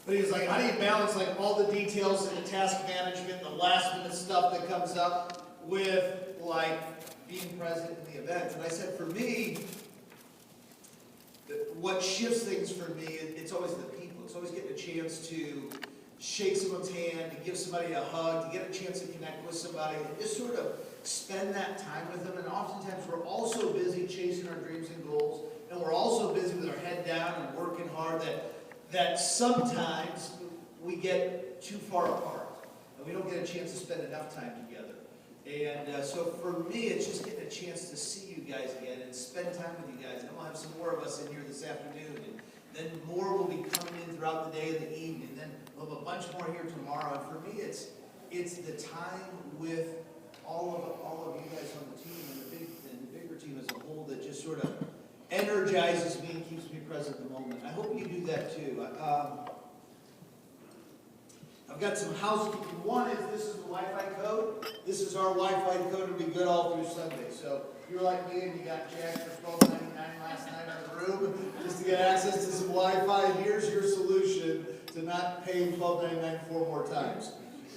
But he was like, how do you balance like all the details and the task management, the last minute stuff that comes up with like being present in the event? And I said, for me, what shifts things for me, it's always the people. It's always getting a chance to shake someone's hand, to give somebody a hug, to get a chance to connect with somebody, and just sort of spend that time with them. And oftentimes we're also busy chasing our dreams and goals, and we're also busy with our head down and working hard that sometimes we get too far apart, and we don't get a chance to spend enough time together. And so for me, it's just getting a chance to see you guys again and spend time with you guys. And we'll have some more of us in here this afternoon, and then more will be coming in throughout the day and the evening. And then we'll have a bunch more here tomorrow. And for me, it's the time with all of you guys on the team and the bigger team as a whole that just sort of energizes me and keeps me present in the moment. I hope you do that too. I've got some housekeeping. One is this is the Wi-Fi code. This is our Wi-Fi code. It'll be good all through Sunday. So if you're like me and you got jacked for $12.99 last night in the room just to get access to some Wi-Fi, here's your solution to not paying $12.99 4 more times.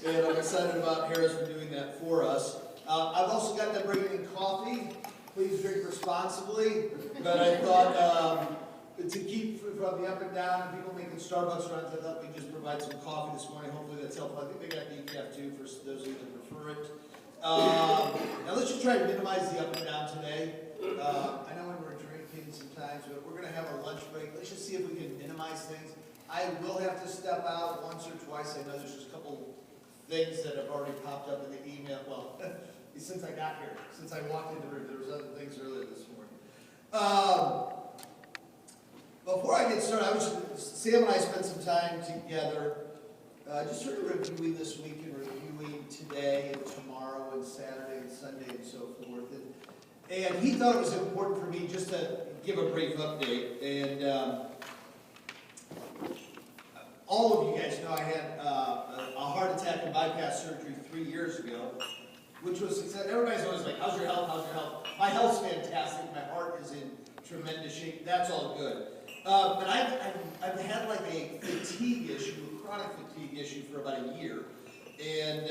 And I'm excited about Harris for doing that for us. I've also got them bringing in coffee. Please drink responsibly. But I thought to keep from the up and down, people making Starbucks runs, I thought we'd just provide some coffee this morning. Hopefully that's helpful. I think they got decaf too for those of you that prefer it. Now let's just try to minimize the up and down today. I know when we're drinking sometimes, but we're going to have our lunch break. Let's just see if we can minimize things. I will have to step out once or twice. I know there's just a couple things that have already popped up in the email. Well, since I got here, since I walked in the room, there was other things earlier this morning. Before I get started, Sam and I spent some time together just sort of reviewing this week and reviewing today and tomorrow and Saturday and Sunday and so forth. And he thought it was important for me just to give a brief update. And all of you guys know I had a heart attack and bypass surgery 3 years ago, which was success. Everybody's always like, how's your health? How's your health? My health's fantastic. My heart is in tremendous shape. That's all good. But I've had like a fatigue issue, a chronic fatigue issue for about a year. And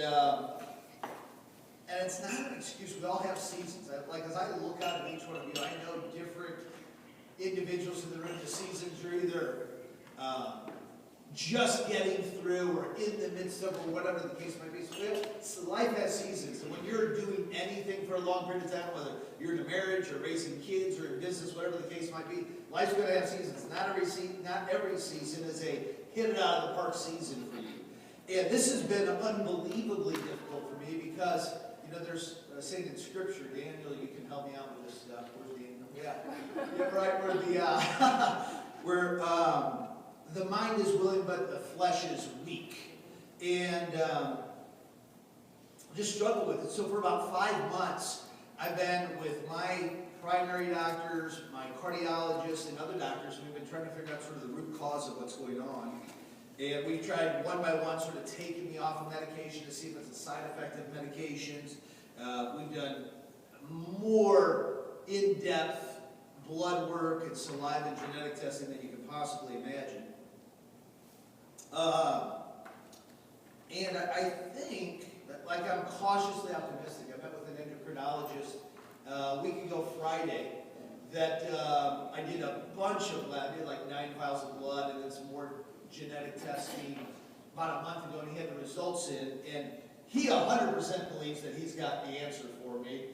it's not an excuse. We all have seasons. As I look out at each one of you, I know different individuals in the room. The seasons are either just getting through or in the midst of or whatever the case might be. So life has seasons. And when you're doing anything for a long period of time, whether you're in a marriage or raising kids or in business, whatever the case might be, life's going to have seasons. Not every season is a hit it out of the park season for you. And this has been unbelievably difficult for me because, there's a saying in Scripture, Daniel, you can help me out with this stuff. Where's Daniel? Yeah, right, where the mind is willing, but the flesh is weak. And just struggle with it. So for about 5 months, I've been with my primary doctors, my cardiologists, and other doctors. We've been trying to figure out sort of the root cause of what's going on. And we've tried one by one sort of taking me off of medication to see if it's a side effect of medications. We've done more in-depth blood work and saliva and genetic testing than you can possibly imagine. And I think, I'm cautiously optimistic. I met with an endocrinologist a week ago Friday that I did a bunch of lab. I did like 9 vials of blood and then some more genetic testing about a month ago, and he had the results in, and he 100% believes that he's got the answer for me.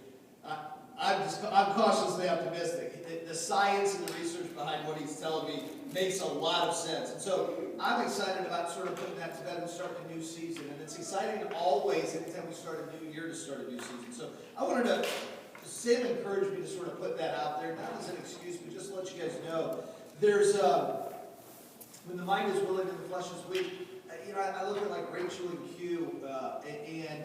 I'm cautiously optimistic. The science and the research behind what he's telling me makes a lot of sense. And so I'm excited about sort of putting that to bed and starting a new season. And it's exciting always, anytime we start a new year, to start a new season. So I wanted to, Sam encouraged me to sort of put that out there, not as an excuse, but just to let you guys know. There's, when the mind is willing and the flesh is weak, I look at like Rachel and Q, and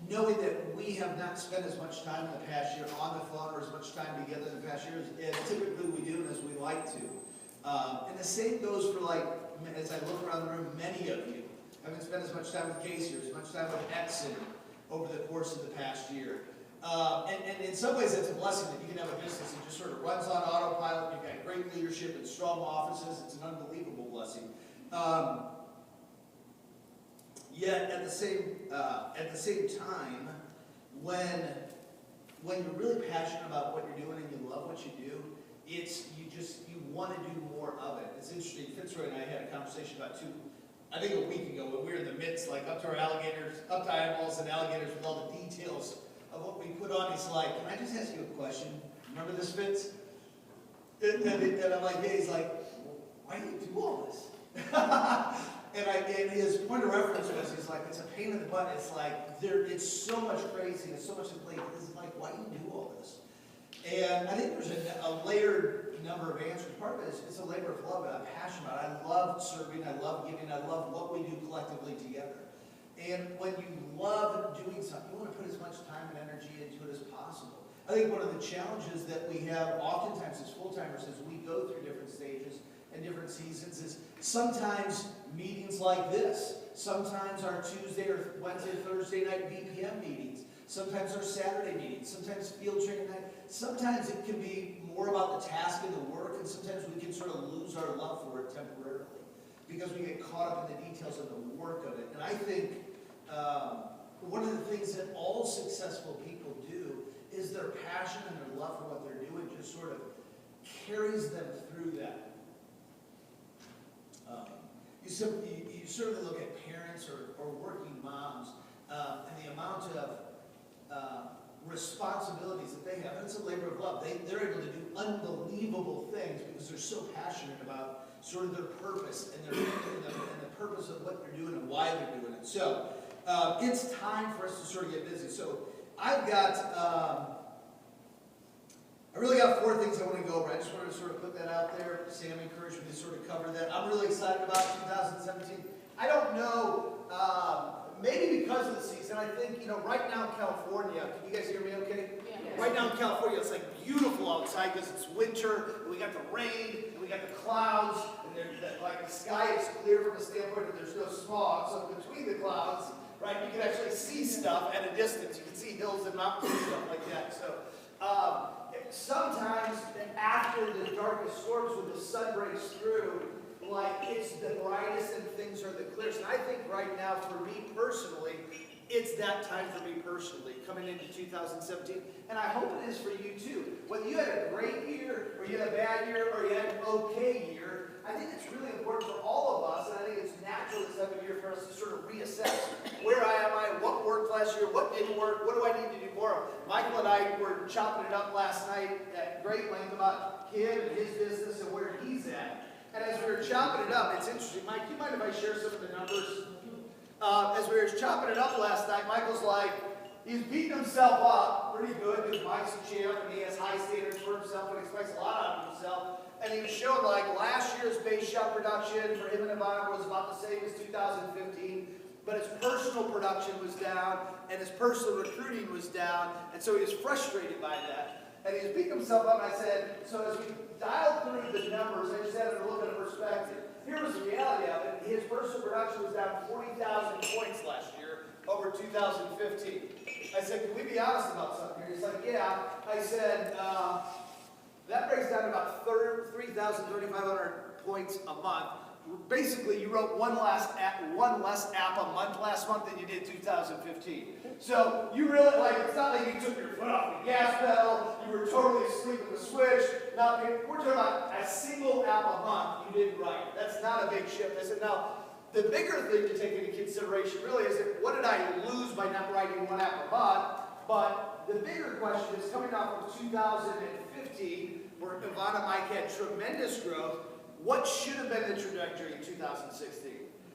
knowing that we have not spent as much time in the past year on the phone or as much time together in the past years as typically we do and as we like to. And the same goes for as I look around the room, many of you haven't spent as much time with Casey or as much time with Exon over the course of the past year. And in some ways it's a blessing that you can have a business that just sort of runs on autopilot, you've got great great leadership and strong offices. It's an unbelievable blessing. Yet at the same time, when you're really passionate about what you're doing and you love what you do, you want to do more of it. It's interesting. Fitzroy and I had a conversation about I think a week ago, when we were in the midst, like up to eyeballs and alligators with all the details of what we put on. He's like, "Can I just ask you a question? Remember this, Fitz?" And I'm like, "Yeah." He's like, "Well, why do you do all this?" And his point of reference was, he's like, "It's a pain in the butt. It's like it's so much crazy. It's so much in play. It's like, why do you do all this?" And I think there's a layered number of answers. Part of it is it's a labor of love that I'm passionate about. I love serving. I love giving. I love what we do collectively together. And when you love doing something, you want to put as much time and energy into it as possible. I think one of the challenges that we have oftentimes as full-timers as we go through different stages and different seasons is sometimes meetings like this, sometimes our Tuesday or Wednesday, Thursday night BPM meetings, sometimes our Saturday meetings, sometimes field training night. Sometimes it can be more about the task and the work, and sometimes we can sort of lose our love for it temporarily because we get caught up in the details of the work of it. And I think one of the things that all successful people do is their passion and their love for what they're doing just sort of carries them through that. You certainly look at parents or working moms and the amount of responsibilities that they have. And it's a labor of love. They're able to do unbelievable things because they're so passionate about sort of their purpose and the purpose of what they're doing and why they're doing it. So it's time for us to sort of get busy. So I really got 4 things I want to go over. I just wanted to sort of put that out there. Sam encouraged me to sort of cover that. I'm really excited about 2017. I don't know, maybe because of the season, I think, right now in California, can you guys hear me okay? Yeah. Right now in California, it's like beautiful outside because it's winter, and we got the rain, and we got the clouds, and like the sky is clear from the standpoint that there's no smog. So between the clouds, right, you can actually see stuff at a distance. You can see hills and mountains and stuff like that. So sometimes after the darkest storms, when the sun breaks through, like it's the brightest and things are the clearest. And I think right now, for me personally, it's that time for me personally, coming into 2017. And I hope it is for you too. Whether you had a great year, or you had a bad year, or you had an okay year, I think it's really important for all of us, and I think it's natural this time of year for us to sort of reassess where am I, what worked last year, what didn't work, what do I need to do more of. Michael and I were chopping it up last night at great length about him and his business and where he's at. And as we were chopping it up, it's interesting. Mike, do you mind if I share some of the numbers? As we were chopping it up last night, Michael's like, he's beating himself up pretty good because Mike's a champ and he has high standards for himself and expects a lot out of himself. And he was showing like last year's base shot production for him and Ivana was about the same as 2015, but his personal production was down and his personal recruiting was down, and so he was frustrated by that. And he was beating himself up, and I said, so as we dialed through the numbers, I just had a little bit of perspective. Here was the reality of it. His personal production was down 40,000 points last year over 2015. I said, can we be honest about something here? He's like, yeah. I said, that breaks down to about 3,000, 3,500 points a month. Basically, you wrote one less app a month last month than you did 2015. So you really, it's not like you took your foot off the gas pedal, you were totally asleep at the switch. We're talking about a single app a month you didn't write. That's not a big shift. I said, now, the bigger thing to take into consideration really is what did I lose by not writing one app a month? But the bigger question is coming off of 2015, where Ivana and Mike had tremendous growth. What should have been the trajectory in 2016?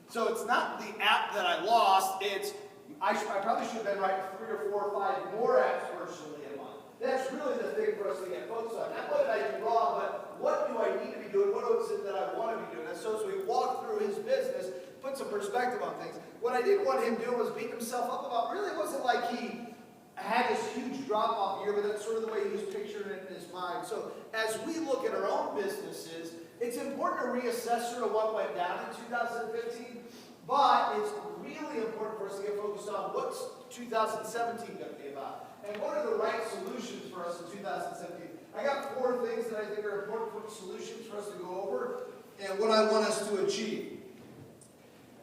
So it's not the app that I lost, it's I probably should have been writing 3 or 4 or 5 more apps personally a month. That's really the thing for us to get focused on. Not what did I do wrong, but what do I need to be doing? What is it that I want to be doing? And so as we walk through his business, put some perspective on things. What I didn't want him doing was beat himself up about. Really, it wasn't like he had this huge drop-off year, but that's sort of the way he was picturing it in his mind. So as we look at our own businesses, it's important to reassess sort of what went down in 2015, but it's really important for us to get focused on what's 2017 going to be about, and what are the right solutions for us in 2017. I got 4 things that I think are important for solutions for us to go over and what I want us to achieve.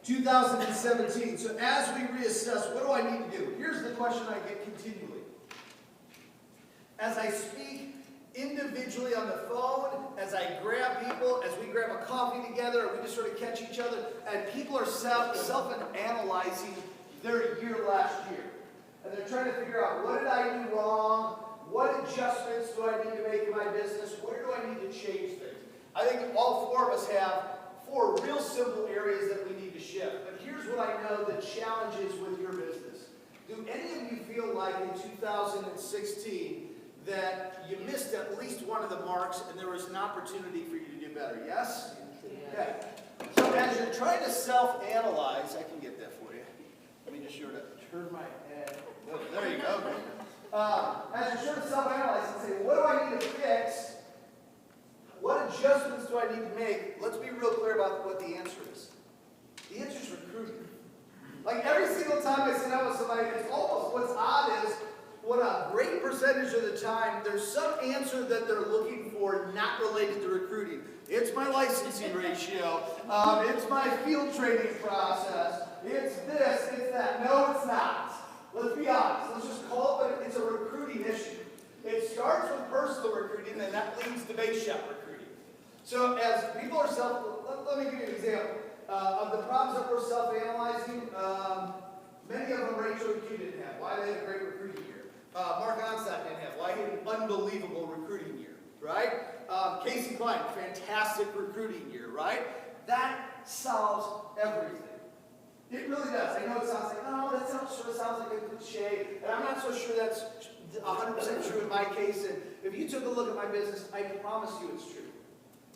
2017. So as we reassess, what do I need to do? Here's the question I get continually. As I speak individually on the phone, as I grab people, as we grab a coffee together, or we just sort of catch each other, and people are self-analyzing their year last year. And they're trying to figure out, what did I do wrong? What adjustments do I need to make in my business? Where do I need to change things? I think all four of us have four real simple areas that we need to shift. But here's what I know the challenge is with your business. Do any of you feel like in 2016 that you missed at least one of the marks and there was an opportunity for you to do better? Yes? Okay. So as you're trying to self-analyze, I can get that for you. Let me just sort of turn my head. Oh, there you go. As you're sort of self-analyze and say, what do I need to fix? What adjustments do I need to make? Let's be real clear about what the answer is. The answer is recruiting. Like every single time I sit down with somebody, it's almost, what's odd is, what a great percentage of the time, there's some answer that they're looking for not related to recruiting. It's my licensing ratio. It's my field training process. It's this, it's that. No, it's not. Let's be honest. Let's just call it, it's a recruiting issue. It starts with personal recruiting, and that leads to base shop recruiting. So as people are let me give you an example. Of the problems that we're self-analyzing, many of them Rachel and Q didn't have. Why? They had a great recruiting year. Mark Onstadt didn't have. Why? He had an unbelievable recruiting year, right? Casey Klein, fantastic recruiting year, right? That solves everything. It really does. I know it sounds like, oh, that sort of sounds like a cliche, and I'm not so sure that's 100% true in my case. And if you took a look at my business, I promise you it's true.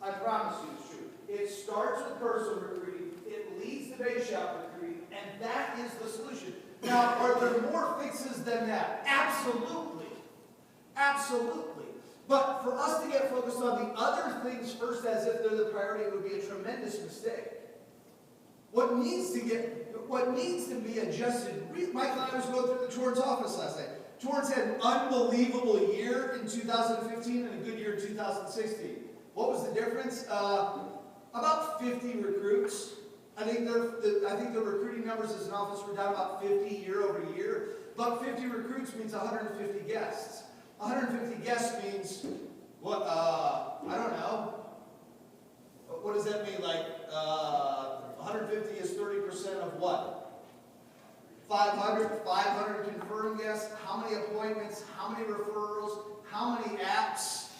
I promise you it's true. It starts with personal recruiting, it leads to base shop recruiting, and that is the solution. Now, are there more fixes than that? Absolutely. Absolutely. But for us to get focused on the other things first as if they're the priority would be a tremendous mistake. What needs to be adjusted, Michael and I was going through the Torrance office last night. Torrance had an unbelievable year in 2015 and a good year in 2016. What was the difference? About 50 recruits. I think the recruiting numbers as an office were down about 50 year over year. But 50 recruits means 150 guests. 150 guests means what? I don't know. What does that mean? Like 150 is 30% of what? 500 confirmed guests. How many appointments? How many referrals? How many apps?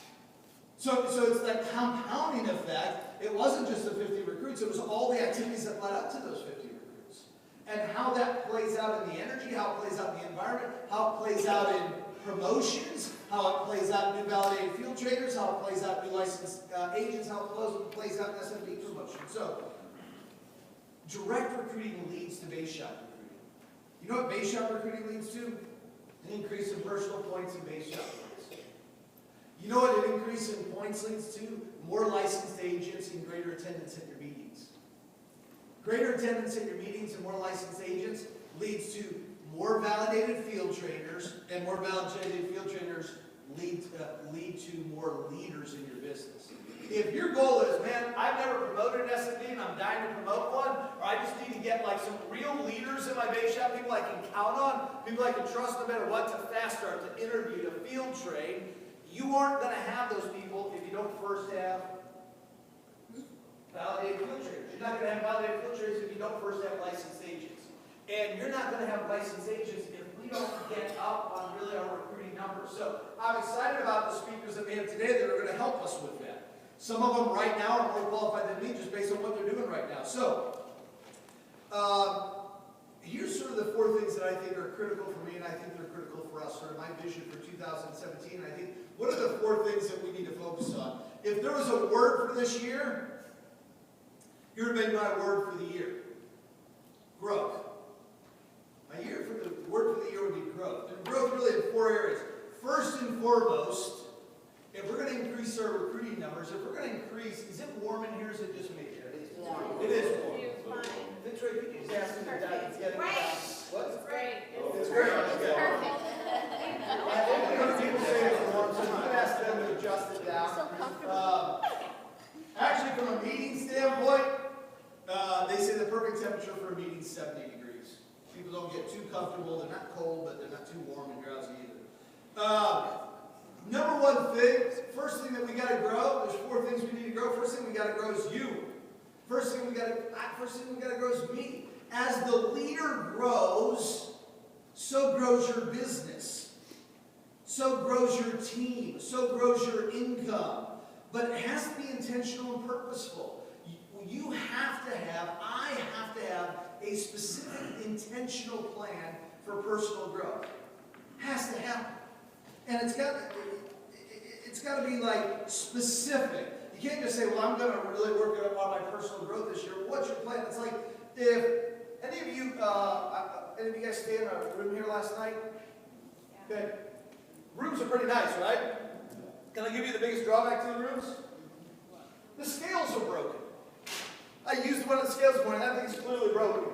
So it's that compounding effect. It wasn't just the 50 recruits, it was all the activities that led up to those 50 recruits. And how that plays out in the energy, how it plays out in the environment, how it plays out in promotions, how it plays out in new validated field traders, how it plays out in new licensed agents, how it plays out in SMB promotion. So, direct recruiting leads to base shop recruiting. You know what base shop recruiting leads to? An increase in personal points and base shop points. You know what an increase in points leads to? More licensed agents and greater attendance at your meetings. Greater attendance at your meetings and more licensed agents leads to more validated field trainers, and more validated field trainers lead to more leaders in your business. If your goal is, man, I've never promoted an SMD and I'm dying to promote one, or I just need to get like some real leaders in my base shop, people I can count on, people I can trust no matter what, to fast start, to interview, to field train, you aren't going to have those people if you don't first have validated field trainers. You're not going to have validated field trainers if you don't first have licensed agents. And you're not going to have licensed agents if we don't get up on really our recruiting numbers. So I'm excited about the speakers that we have today that are going to help us with that. Some of them right now are more qualified than me just based on what they're doing right now. So here's sort of the four things that I think are critical for me, and I think they're critical for us, sort of my vision for 2017. I think, what are the four things that we need to focus on? If there was a word for this year, here would be my word for the year. Growth. My word for the year would be growth. And growth really in four areas. First and foremost, if we're going to increase our recruiting numbers, if we're going to increase, is it warm in here or is it just me? Yeah. It is warm. It's fine. Victoria, could you just ask me to dive and get it Great. down? What? It's great. It's great. Okay. Perfect. I think people say it's warm, so you can ask them to adjust it down. So comfortable. for a meeting 70 degrees. People don't get too comfortable. They're not cold, but they're not too warm and drowsy either. Number one thing, first thing that we got to grow, there's 4 things we need to grow. First thing we got to grow is you. First thing we got to grow is me. As the leader grows, so grows your business. So grows your team. So grows your income. But it has to be intentional and purposeful. You have to have, I have to have a specific intentional plan for personal growth. Has to happen. And it's got to be like specific. You can't just say, well, I'm going to really work on my personal growth this year. What's your plan? It's like, if any of you guys stay in a room here last night? Okay. Rooms are pretty nice, right? Can I give you the biggest drawback to the rooms? The scales are broken. I used one of the scales this morning. That thing's clearly broken.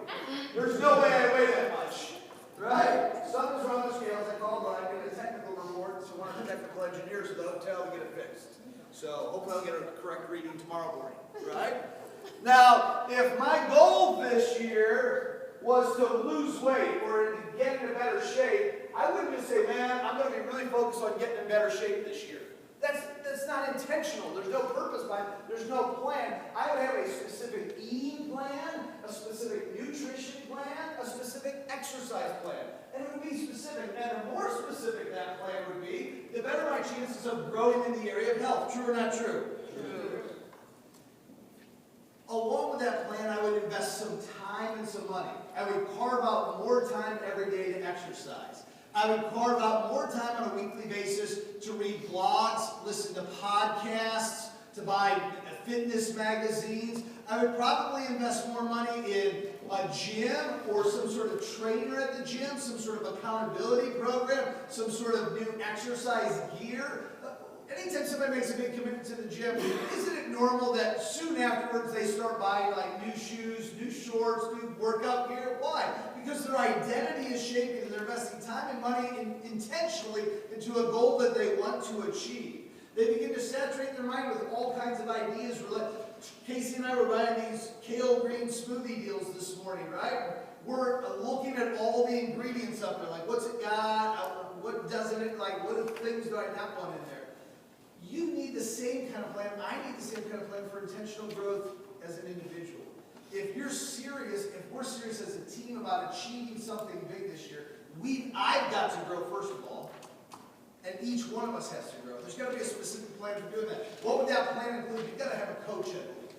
There's no way I weigh that much. Right? Something's wrong with the scales. I called, but I get a technical report to one of the technical engineers at the hotel to get it fixed. So hopefully I'll get a correct reading tomorrow morning. Right? Now, if my goal this year was to lose weight or to get into better shape, I wouldn't just say, man, I'm going to be really focused on getting in better shape this year. That's not intentional. There's no purpose behind it. There's no plan. I would have a specific eating plan, a specific nutrition plan, a specific exercise plan. And it would be specific. And the more specific that plan would be, the better my chances of growing in the area of health. True or not true? True. Along with that plan, I would invest some time and some money. I would carve out more time every day to exercise. I would carve out more time on a weekly basis to read blogs, listen to podcasts, to buy fitness magazines. I would probably invest more money in a gym or some sort of trainer at the gym, some sort of accountability program, some sort of new exercise gear. Anytime somebody makes a big commitment to the gym, isn't it normal that soon afterwards they start buying like new shoes, new shorts, new workout gear? Why? Because their identity is shaping and they're investing time and money intentionally into a goal that they want to achieve. They begin to saturate their mind with all kinds of ideas. Casey and I were buying these kale green smoothie deals this morning, right? We're looking at all the ingredients up there, like what's it got, what doesn't it, like what things do I not want in there? You need the same kind of plan. I need the same kind of plan for intentional growth as an individual. If you're serious, if we're serious as a team about achieving something big this year, I've got to grow first of all, and each one of us has to grow. There's got to be a specific plan for doing that. What would that plan include? You've got to have a coach in it.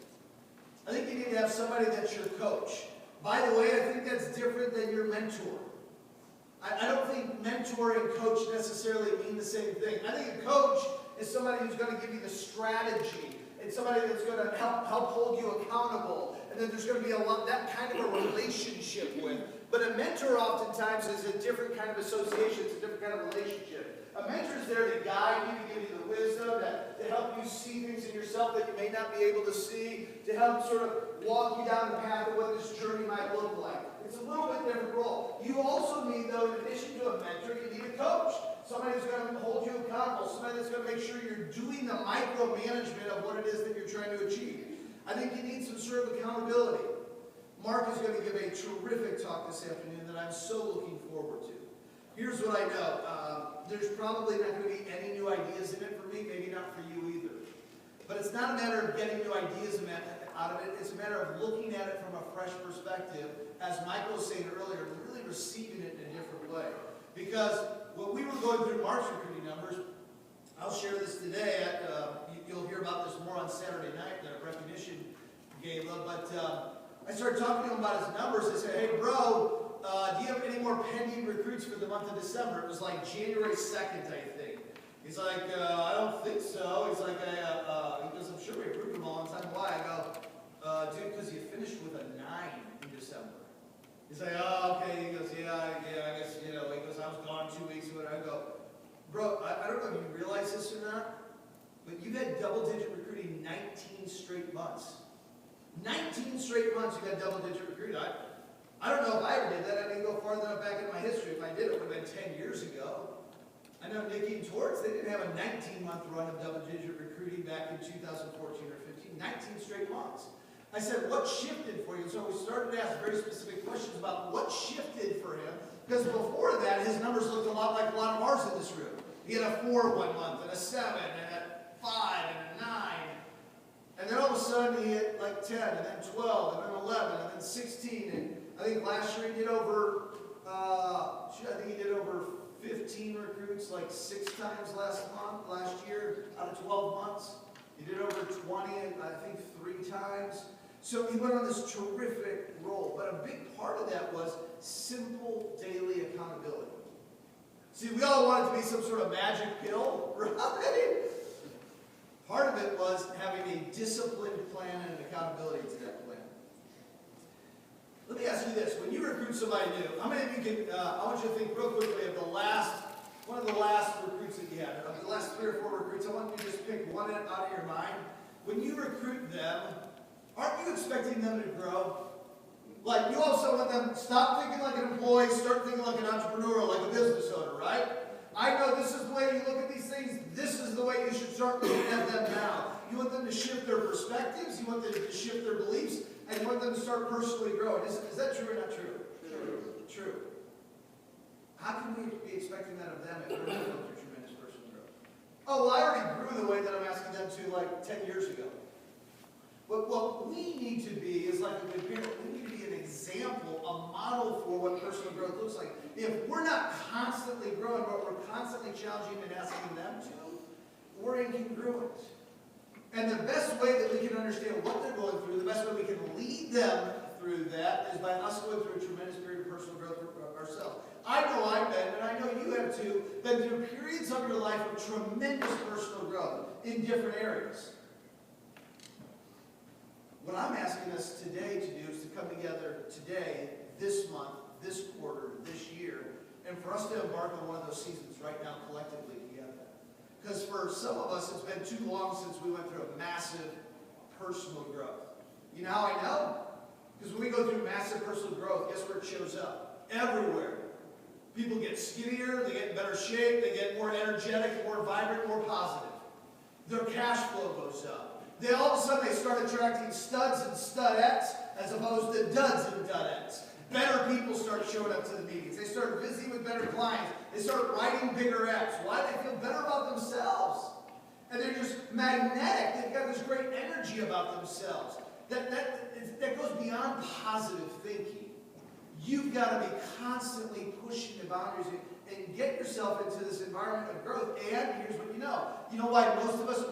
I think you need to have somebody that's your coach. By the way, I think that's different than your mentor. I don't think mentor and coach necessarily mean the same thing. I think a coach is somebody who's going to give you the strategy. It's somebody that's going to help hold you accountable. And then there's going to be that kind of a relationship with. But a mentor oftentimes is a different kind of association. It's a different kind of relationship. A mentor is there to guide you, to give you the wisdom, to help you see things in yourself that you may not be able to see, to help sort of walk you down the path of what this journey might look like. It's a little bit different role. You also need, though, in addition to a mentor, you need a coach. Somebody who's going to hold you accountable. Somebody that's going to make sure you're doing the micromanagement of what it is that you're trying to achieve. I think you need some sort of accountability. Mark is going to give a terrific talk this afternoon that I'm so looking forward to. Here's what I know. There's probably not going to be any new ideas in it for me, maybe not for you either. But it's not a matter of getting new ideas out of it. It's a matter of looking at it from a fresh perspective, as Michael was saying earlier, really receiving it in a different way. Because when we were going through Mark's recruiting numbers, I'll share this today. You'll hear about this more on Saturday night, the recognition gala. But I started talking to him about his numbers. I said, hey, bro, do you have any more pending recruits for the month of December? It was like January 2nd, I think. He's like, I don't think so. He's like, he goes, I'm sure we approved them all on time. Why? I go, dude, because you finished with a 9 in December. He's like, oh, okay. He goes, yeah, I guess, he goes, I was gone 2 weeks or whatever. I go, bro, I don't know if you realize this or not, but you've had double-digit recruiting 19 straight months. 19 straight months you've had double-digit recruiting. I don't know if I ever did that. I didn't go farther enough back in my history. If I did, it would have been 10 years ago. I know Nikki and Torts, they didn't have a 19-month run of double-digit recruiting back in 2014 or 15. 19 straight months. I said, what shifted for you? So we started to ask very specific questions about what shifted for him. Because before that, his numbers looked a lot like a lot of ours in this room. He had a 4 one month, and a 7, and a 5, and a 9. And then all of a sudden, he hit like 10, and then 12, and then 11, and then 16. And I think last year he did over, I think he did over 15 recruits like 6 times last year, out of 12 months. He did over 20, I think 3 times. So he went on this terrific roll. But a big part of that was simple daily accountability. See, we all want it to be some sort of magic pill, right? Part of it was having a disciplined plan and an accountability to that plan. Let me ask you this. When you recruit somebody new, how many of you can, I want you to think real quickly of one of the last recruits that you had. Of the last 3 or 4 recruits, I want you to just pick one out of your mind. When you recruit them, aren't you expecting them to grow? Like, you also want them to stop thinking like an employee, start thinking like an entrepreneur, like a business owner, right? I know this is the way you look at these things. This is the way you should start looking at them now. You want them to shift their perspectives. You want them to shift their beliefs. And you want them to start personally growing. Is that true or not true? True. How can we be expecting that of them if they're not going through tremendous personal growth? Oh, well, I already grew the way that I'm asking them to like 10 years ago. But what we need to be is like a good parent. We need to be an example, a model for what personal growth looks like. If we're not constantly growing, but we're constantly challenging and asking them to, we're incongruent. And the best way that we can understand what they're going through, the best way we can lead them through that is by us going through a tremendous period of personal growth ourselves. I know I've been, and I know you have too, been through periods of your life of tremendous personal growth in different areas. What I'm asking us today to do is to come together today, this month, this quarter, this year, and for us to embark on one of those seasons right now collectively together. Because for some of us, it's been too long since we went through a massive personal growth. You know how I know? Because when we go through massive personal growth, guess where it shows up? Everywhere. People get skinnier, they get in better shape, they get more energetic, more vibrant, more positive. Their cash flow goes up. They all of a sudden they start attracting studs and studettes as opposed to duds and dudettes. Better people start showing up to the meetings. They start visiting with better clients. They start writing bigger apps. Why? They feel better about themselves. And they're just magnetic. They've got this great energy about themselves. That goes beyond positive thinking. You've got to be constantly pushing the boundaries and get yourself into this environment of growth. And here's what you know. You know why most of us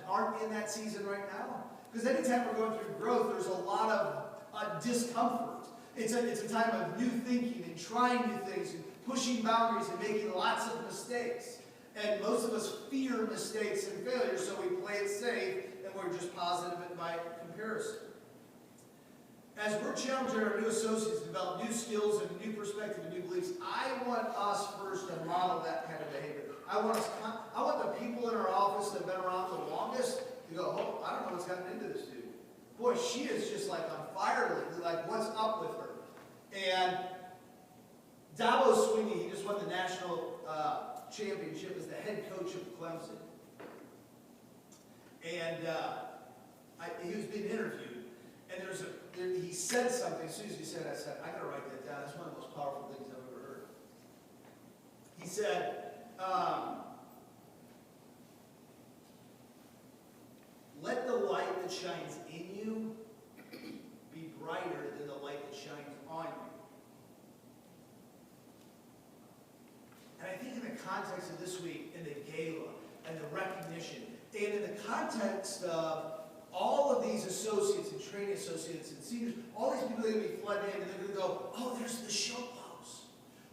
aren't in that season right now? Because anytime we're going through growth, there's a lot of discomfort. It's a time of new thinking and trying new things and pushing boundaries and making lots of mistakes. And most of us fear mistakes and failure, so we play it safe and we're just positive by comparison. As we're challenging our new associates to develop new skills and a new perspective and new beliefs, I want us first to model that kind of behavior. I want the people in our office that have been around the longest to go, oh, I don't know what's gotten into this dude. Boy, she is just like on fire lately. Like, what's up with her? And Dabo Swinney, he just won the national championship as the head coach of Clemson. And he was being interviewed. And he said something. As soon as he said it, I said, I got to write that down. That's one of the most powerful things I've ever heard. He said, let the light that shines in you be brighter than the light that shines on you. And I think in the context of this week, in the gala, and the recognition, and in the context of all of these associates and training associates and seniors, all these people are going to be flooding in, and they're going to go, oh, there's the Shopos.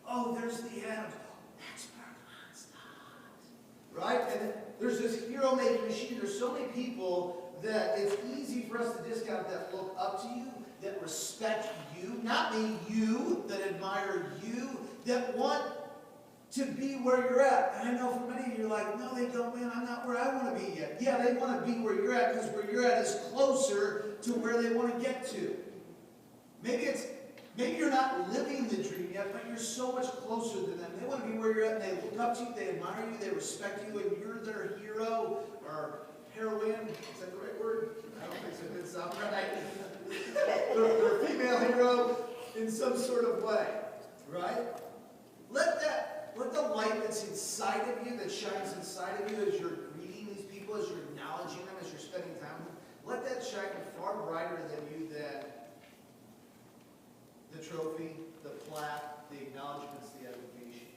Oh, there's the Adams. Oh, that's Bergmanstadt. Right? And there's this hero-making machine. There's so many people that it's easy for us to discount that look up to you, that respect you, not me, you, that admire you, that want to be where you're at. And I know for many of you, you're like, no, they don't, man, I'm not where I want to be yet. Yeah, they want to be where you're at because where you're at is closer to where they want to get to. Maybe you're not living the dream yet, but you're so much closer than them. They want to be where you're at, and they look up to you, they admire you, they respect you, and you're their hero or heroine. Is that the right word? I don't think so. It sounds right. some sort of way, right? Let the light that's inside of you, that shines inside of you as you're greeting these people, as you're acknowledging them, as you're spending time with them, let that shine far brighter than you than the trophy, the plaque, the acknowledgments, the education.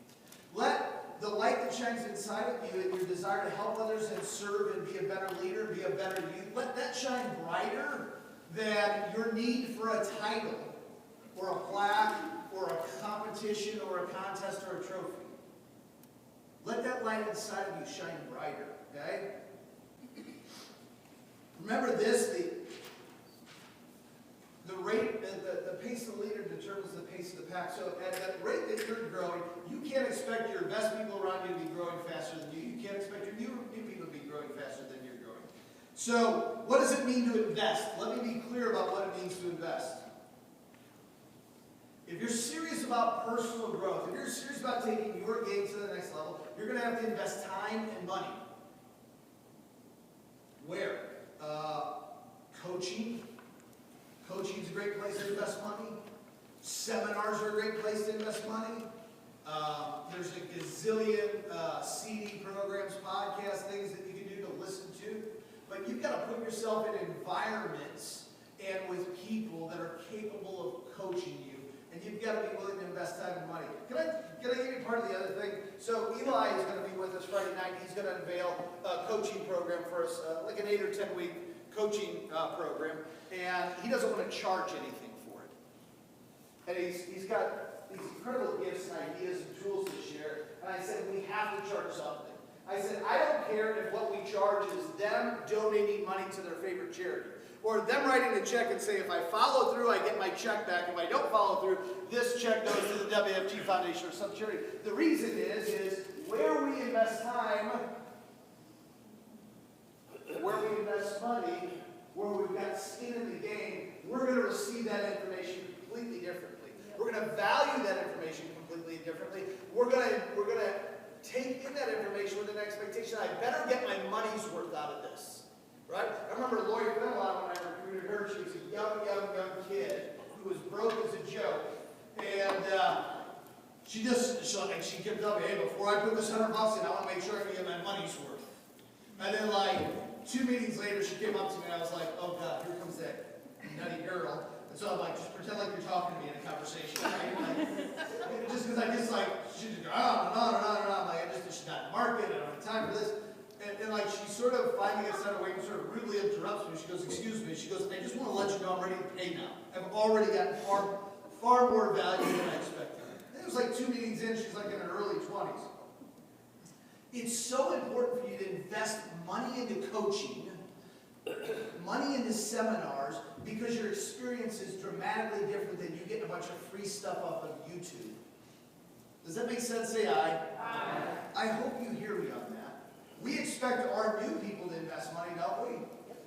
Let the light that shines inside of you and your desire to help others and serve and be a better leader, be a better youth, let that shine brighter than your need for a title or a plaque or a competition or a contest or a trophy. Let that light inside of you shine brighter, okay? Remember this, the pace of the leader determines the pace of the pack. So at the rate that you're growing, you can't expect your best people around you to be growing faster than you. You can't expect your new people to be growing faster than you're growing. So what does it mean to invest? Let me be clear about what it means to invest. If you're serious about personal growth, if you're serious about taking your game to the next level, you're going to have to invest time and money. Where? Coaching. Coaching is a great place to invest money. Seminars are a great place to invest money. There's a gazillion CD programs, podcast things that you can do to listen to. But you've got to put yourself in environments and with people that are capable of coaching you. And you've got to be willing to invest time and money. Can I give you part of the other thing? So Eli is going to be with us Friday night. He's going to unveil a coaching program for us, like an 8 or 10 week coaching program. And he doesn't want to charge anything for it. And he's got these incredible gifts and ideas and tools to share. And I said, we have to charge something. I said, I don't care if what we charge is them donating money to their favorite charity. Or them writing a check and say, if I follow through, I get my check back. If I don't follow through, this check goes to the WFG Foundation or some charity. The reason is where we invest time, where we invest money, where we've got skin in the game, we're going to receive that information completely differently. We're going to value that information completely differently. We're going to take in that information with an expectation, I better get my money's worth out of this. Right? I remember Lori Fenelon when I recruited her. She was a young kid who was broke as a joke. And she kept telling me, hey, before I put this $100 in, I want to make sure I can get my money's worth. And then like 2 meetings later, she came up to me and I was like, oh God, here comes that nutty girl. And so I'm like, just pretend like you're talking to me in a conversation. Right? Like, just because she just go on and on and on and on. I'm like, she's not in the market, I don't have time for this. And like she sort of finally gets out of the way and sort of rudely interrupts me. She goes, excuse me. She goes, I just want to let you know I'm ready to pay now. I've already gotten far more value than I expected. It was like 2 meetings in, she's like in her early 20s. It's so important for you to invest money into coaching, money into seminars, because your experience is dramatically different than you getting a bunch of free stuff off of YouTube. Does that make sense? Say aye. Aye. I hope you hear me on that. We expect our new people to invest money, don't we?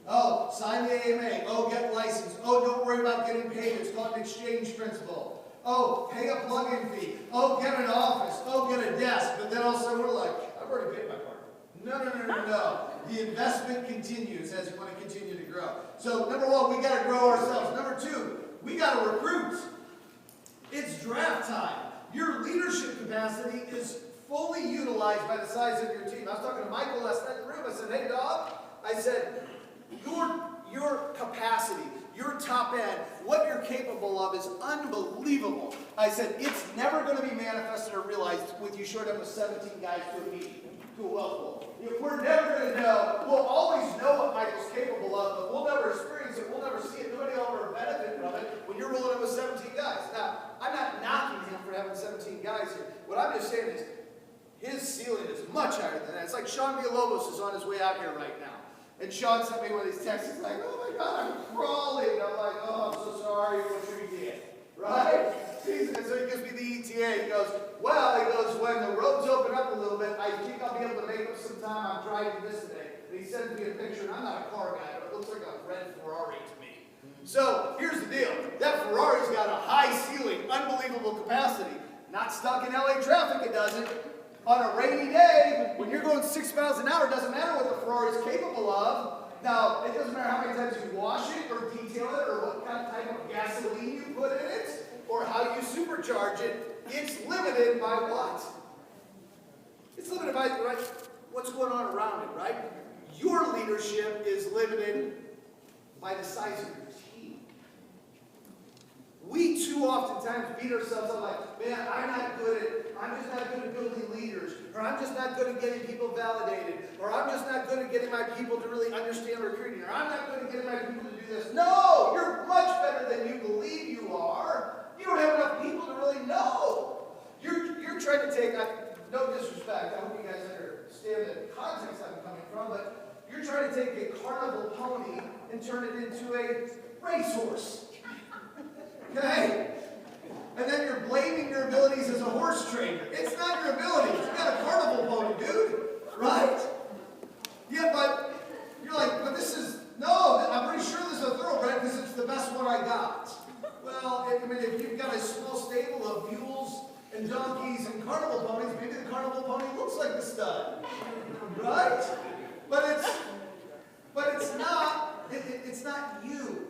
Oh, sign the AMA. Oh, get licensed. Oh, don't worry about getting paid. It's called an exchange principle. Oh, pay a plug-in fee. Oh, get an office. Oh, get a desk. But then all of a sudden we're like, I've already paid my part. No. The investment continues as you want to continue to grow. So, number one, we got to grow ourselves. Number two, we got to recruit. It's draft time. Your leadership capacity is fully utilized by the size of your team. I was talking to Michael last night in the room. I said, hey, dog. I said, your capacity, your top end, what you're capable of is unbelievable. I said, it's never going to be manifested or realized with you short up with 17 guys to a meeting, to a well pool. If we're never going to know, we'll always know what Michael's capable of, but we'll never experience it. We'll never see it. Nobody will ever benefit from it when you're rolling up with 17 guys. Now, I'm not knocking him for having 17 guys here. What I'm just saying is, his ceiling is much higher than that. It's like Sean Villalobos is on his way out here right now. And Sean sent me one of these texts. He's like, oh my God, I'm crawling. I'm like, oh, I'm so sorry. What should we get? Right? And so he gives me the ETA. He goes, well, when the roads open up a little bit, I think I'll be able to make up some time. I'm driving this today. And he sends me a picture, and I'm not a car guy, but it looks like a red Ferrari to me. So here's the deal. That Ferrari's got a high ceiling, unbelievable capacity. Not stuck in LA traffic, it doesn't. On a rainy day, when you're going 6 miles an hour, it doesn't matter what the Ferrari is capable of. Now, it doesn't matter how many times you wash it or detail it or what kind of type of gasoline you put in it or how supercharge it, it's limited by what? It's limited by what's going on around it, right? Your leadership is limited by the size of your team. We too oftentimes beat ourselves up like, man, I'm just not good at building leaders, or I'm just not good at getting people validated, or I'm just not good at getting my people to really understand recruiting, or I'm not good at getting my people to do this. No, you're much better than you believe you are. You don't have enough people to really know. You're trying to take, no disrespect, I hope you guys understand the context I'm coming from, but you're trying to take a carnival pony and turn it into a racehorse. Okay? And then you're blaming your abilities as a horse trainer. It's not your abilities. You got a carnival pony, dude. Right? Yeah, but you're like, but this is, no, I'm pretty sure this is a thoroughbred because it's the best one I got. Well, I mean, if you've got a small stable of mules and donkeys and carnival ponies, maybe the carnival pony looks like the stud. Right? But it's not you.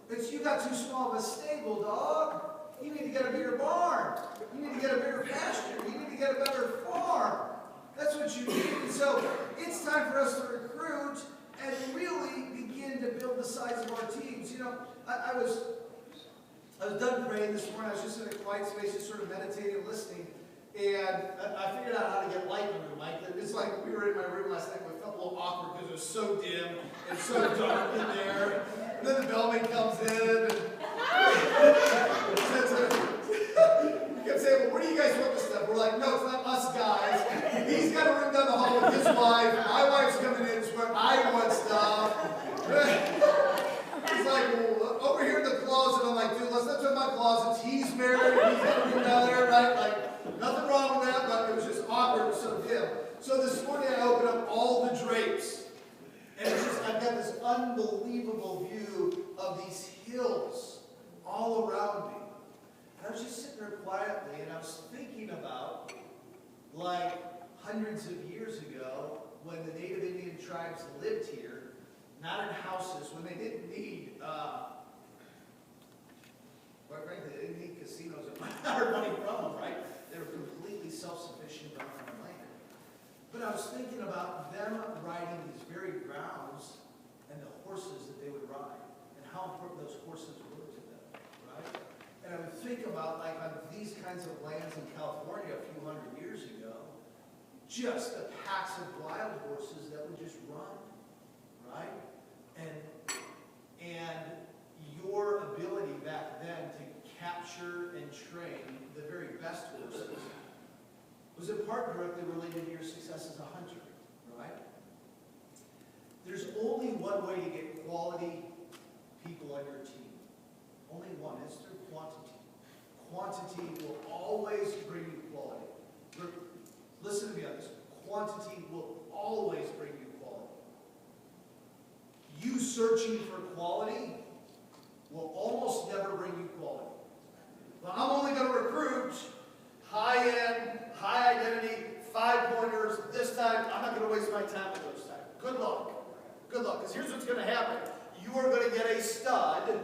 It's you got too small of a stable, dog. You need to get a bigger barn. You need to get a bigger pasture. You need to get a better farm. That's what you need. And so it's time for us to recruit and really begin to build the size of our teams. You know, I was done praying this morning. I was just in a quiet space, just sort of meditating and listening. And I figured out how to get light in the room. It's like we were in my room last night, but it felt a little awkward because it was so dim and so dark in there. And then the bellman comes in and he kept saying, well, where do you guys want this stuff? We're like, no, it's not us guys. He's got a room down the hall with his wife. My wife's coming in, it's where I want stuff. He's like, well, over here in the closet. I'm like, dude, let's not talk about closets. He's married. He's got a room down there, right? Like, nothing wrong with that, but it was just awkward. It was so dim. So this morning I opened up all the drapes. And it's just, I've got this unbelievable view of these hills all around me. And I was just sitting there quietly, and I was thinking about, like, hundreds of years ago, when the Native Indian tribes lived here, not in houses, when they didn't need, quite frankly, they didn't need casinos or money from them, right? They were completely self-sufficient on their land. But I was thinking about them riding these very grounds and the horses that they would ride and how important those horses were to them, right? And I would think about, like, on these kinds of lands in California a few hundred years ago, just the packs of wild horses that would just run, right? And your ability back then to capture and train the very best horses was in part directly related to your success as a hunter, right? There's only one way to get quality people on your team. Only one. It's through quantity. Quantity will always bring you quality. Listen to me on this. Quantity will always bring you quality. You searching for quality will almost never bring you quality. But I'm only going to recruit high-end, high-identity, 5-pointers. This time, I'm not going to waste my time with those types. Good luck. Good luck. Because here's what's going to happen. You are going to get a stud, and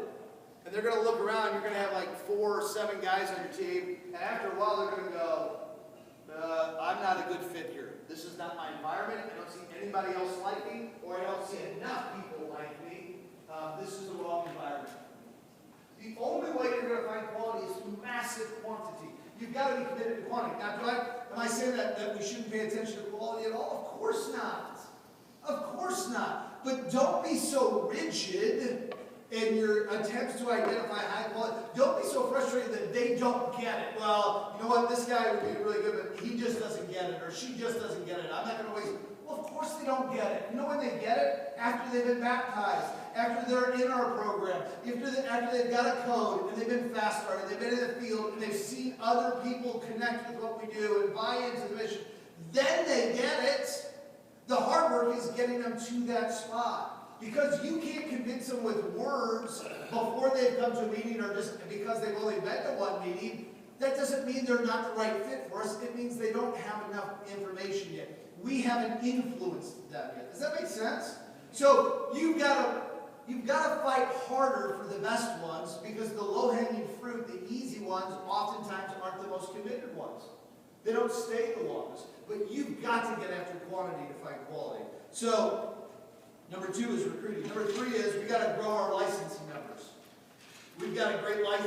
they're going to look around. You're going to have like 4 or 7 guys on your team. And after a while, they're going to go, I'm not a good fit here. This is not my environment. I don't see anybody else like me, or I don't see enough people like me. This is the wrong environment. The only way you're going to find quality is through massive quantity. You've got to be committed to quantity. Now, am I saying that we shouldn't pay attention to quality at all? Of course not. Of course not. But don't be so rigid in your attempts to identify high quality. Don't be so frustrated that they don't get it. Well, you know what? This guy would be really good, but he just doesn't get it, or she just doesn't get it. I'm not going to waste. Well, of course they don't get it. You know when they get it? After they've been baptized, after they're in our program, after they've got a code, and they've been fast started, they've been in the field, and they've seen other people connect with what we do and buy into the mission. Then they get it. The hard work is getting them to that spot. Because you can't convince them with words before they've come to a meeting, or just because they've only been to one meeting. That doesn't mean they're not the right fit for us. It means they don't have enough information yet. We haven't influenced them yet. Does that make sense? So you've got to fight harder for the best ones, because the low-hanging fruit, the easy ones oftentimes aren't the most committed ones. They don't stay the longest. But you've got to get after quantity to find quality. So, number 2 is recruiting. Number 3 is we got to grow our licensing numbers. We've got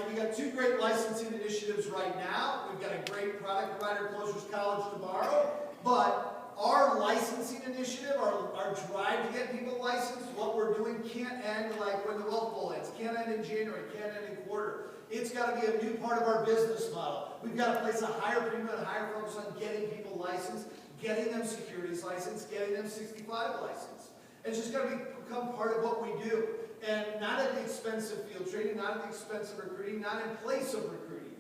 we got 2 great licensing initiatives right now. We've got a great product provider closures college tomorrow. But our licensing initiative, our drive to get people licensed, what we're doing can't end like when the Wealth Bowl ends. Can't end in January, can't end in quarter. It's got to be a new part of our business model. We've got to place a higher premium and a higher focus on getting people licensed, getting them securities licensed, getting them 65 licensed. It's just got to become part of what we do. And not at the expense of field training, not at the expense of recruiting, not in place of recruiting.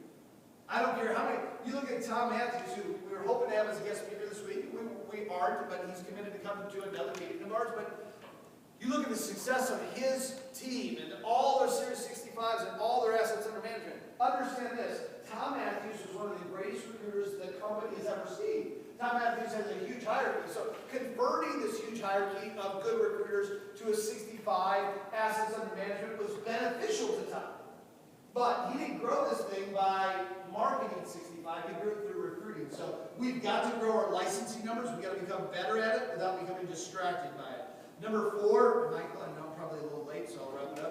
I don't care how many. You look at Tom Matthews, who we were hoping to have as a guest speaker this week. We aren't, but he's committed to come to another meeting of ours. But you look at the success of his team and all their Series 65s and all their assets under management. Understand this. Tom Matthews was one of the greatest recruiters the company has ever seen. Tom Matthews has a huge hierarchy. So converting this huge hierarchy of good recruiters to a 65 assets under management was beneficial to Tom. But he didn't grow this thing by marketing 65. He grew it through recruiting. So we've got to grow our licensing numbers. We've got to become better at it without becoming distracted by it. Number 4, Michael, I know I'm probably a little late, so I'll wrap it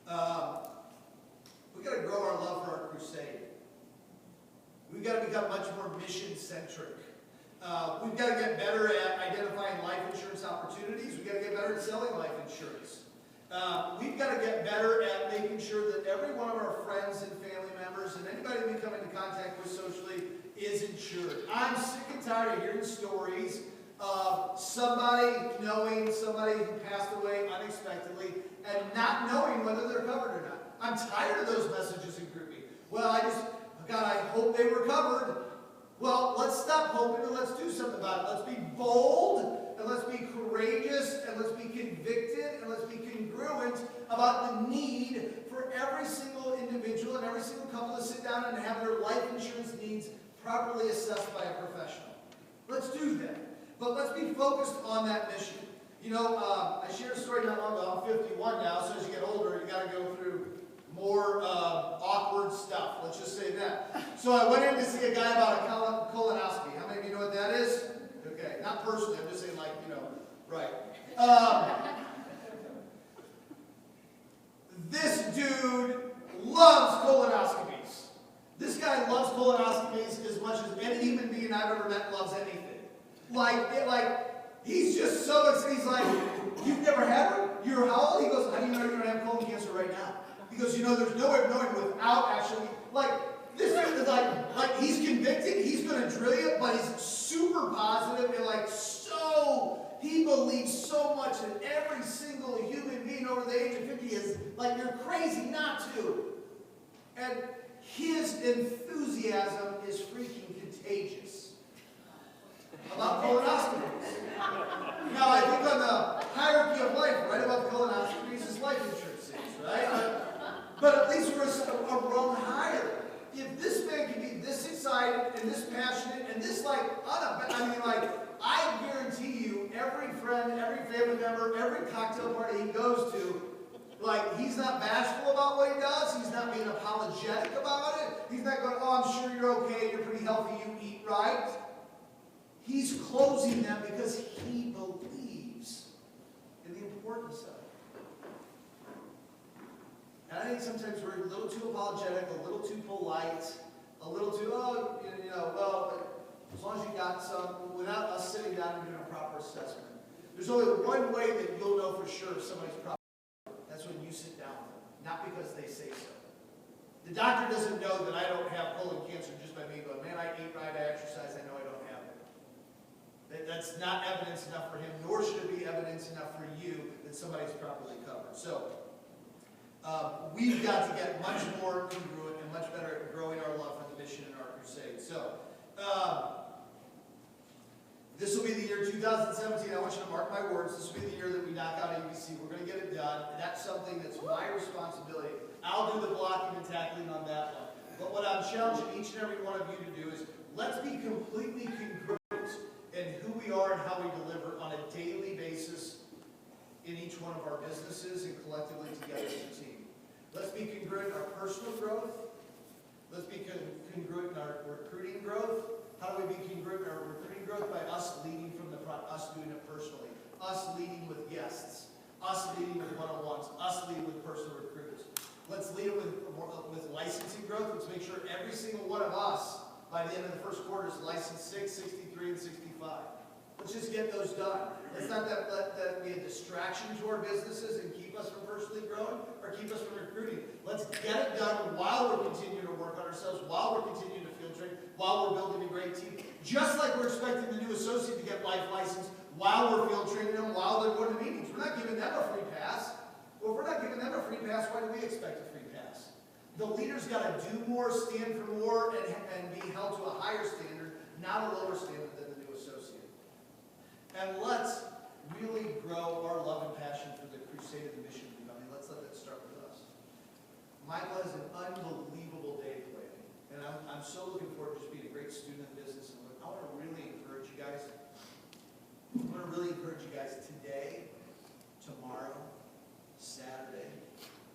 up. We've got to grow our love for our crusade. We've got to become much more mission-centric. We've got to get better at identifying life insurance opportunities. We've got to get better at selling life insurance. We've got to get better at making sure that every one of our friends and family members and anybody we come into contact with socially is insured. I'm sick and tired of hearing stories of somebody knowing somebody who passed away unexpectedly and not knowing whether they're covered or not. I'm tired of those messages in grouping. Well, God, I hope they were covered. Well, let's stop hoping and let's do something about it. Let's be bold and let's be courageous and let's be convicted and let's be congruent about the need for every single individual and every single couple to sit down and have their life insurance needs properly assessed by a professional. Let's do that. But let's be focused on that mission. You know, I shared a story not long ago. I'm 51 now, so as you get older, you got to go through more awkward stuff. Let's just say that. So I went in to see a guy about a colonoscopy. How many of you know what that is? Okay, not personally. I'm just saying, like, you know, right. This dude loves colonoscopies. This guy loves colonoscopies as much as any human being I've ever met loves anything. He's just so excited. He's like, you've never had one? You're how old? He goes, how do you know you're going to have colon cancer right now? Because, you know, there's no way of knowing without actually, this dude is like he's convicted, he's going to drill you, but he's super positive and he believes so much that every single human being over the age of 50 is like, you're crazy not to. And his enthusiasm is freaking contagious about colonoscopies. Now, I think on the hierarchy of life, right above colonoscopies is life insurance things, right? But at least we're a rung higher. If this man can be this excited and this passionate and this I guarantee you, every friend, every family member, every cocktail party he goes to, he's not bashful about what he does. He's not being apologetic about it. He's not going, oh, I'm sure you're okay. You're pretty healthy. You eat right. He's closing them because he believes in the importance of it. And I think sometimes we're a little too apologetic, a little too polite, a little too, as long as you got some, without us sitting down and doing a proper assessment. There's only one way that you'll know for sure if somebody's proper. That's when you sit down with them, not because they say so. The doctor doesn't know that I don't have colon cancer just by me going, man, I eat right, I exercise, I know I don't have it. That's not evidence enough for him, nor should it be evidence enough for you that somebody's properly covered. So, we've got to get much more congruent and much better at growing our love for the mission and our crusade. So, this will be the year 2017. I want you to mark my words. This will be the year that we knock out ABC. We're going to get it done. That's something that's my responsibility. I'll do the blocking and tackling on that one. But what I'm challenging each and every one of you to do is let's be completely congruent in who we are and how we deliver on a daily basis in each one of our businesses and collectively together as a team. Let's be congruent in our personal growth. Let's be congruent in our recruiting growth. How do we be congruent in our recruiting growth? By us leading from the front, us doing it personally, us leading with guests, us leading with one-on-ones, us leading with personal recruiters. Let's lead it with licensing growth. Let's make sure every single one of us, by the end of the first quarter, is licensed 6, 63, and 65. Let's just get those done. Let's not let that be a distraction to our businesses and keep us from personally growing or keep us from recruiting. Let's get it done while we're continuing to work on ourselves, while we're continuing to field train, while we're building a great team. Just like we're expecting the new associate to get life license while we're field training them, while they're going to meetings. We're not giving them a free pass. Well, if we're not giving them a free pass, why do we expect a free pass? The leader's got to do more, stand for more, and be held to a higher standard, not a lower standard than the new associate. And let's really grow our love and passion for the crusade of the mission of becoming. Let's let that start with us. Michael has an unbelievable day planning, and I'm so looking forward to just being a great student of business. And I want to really encourage you guys. Today, tomorrow, Saturday,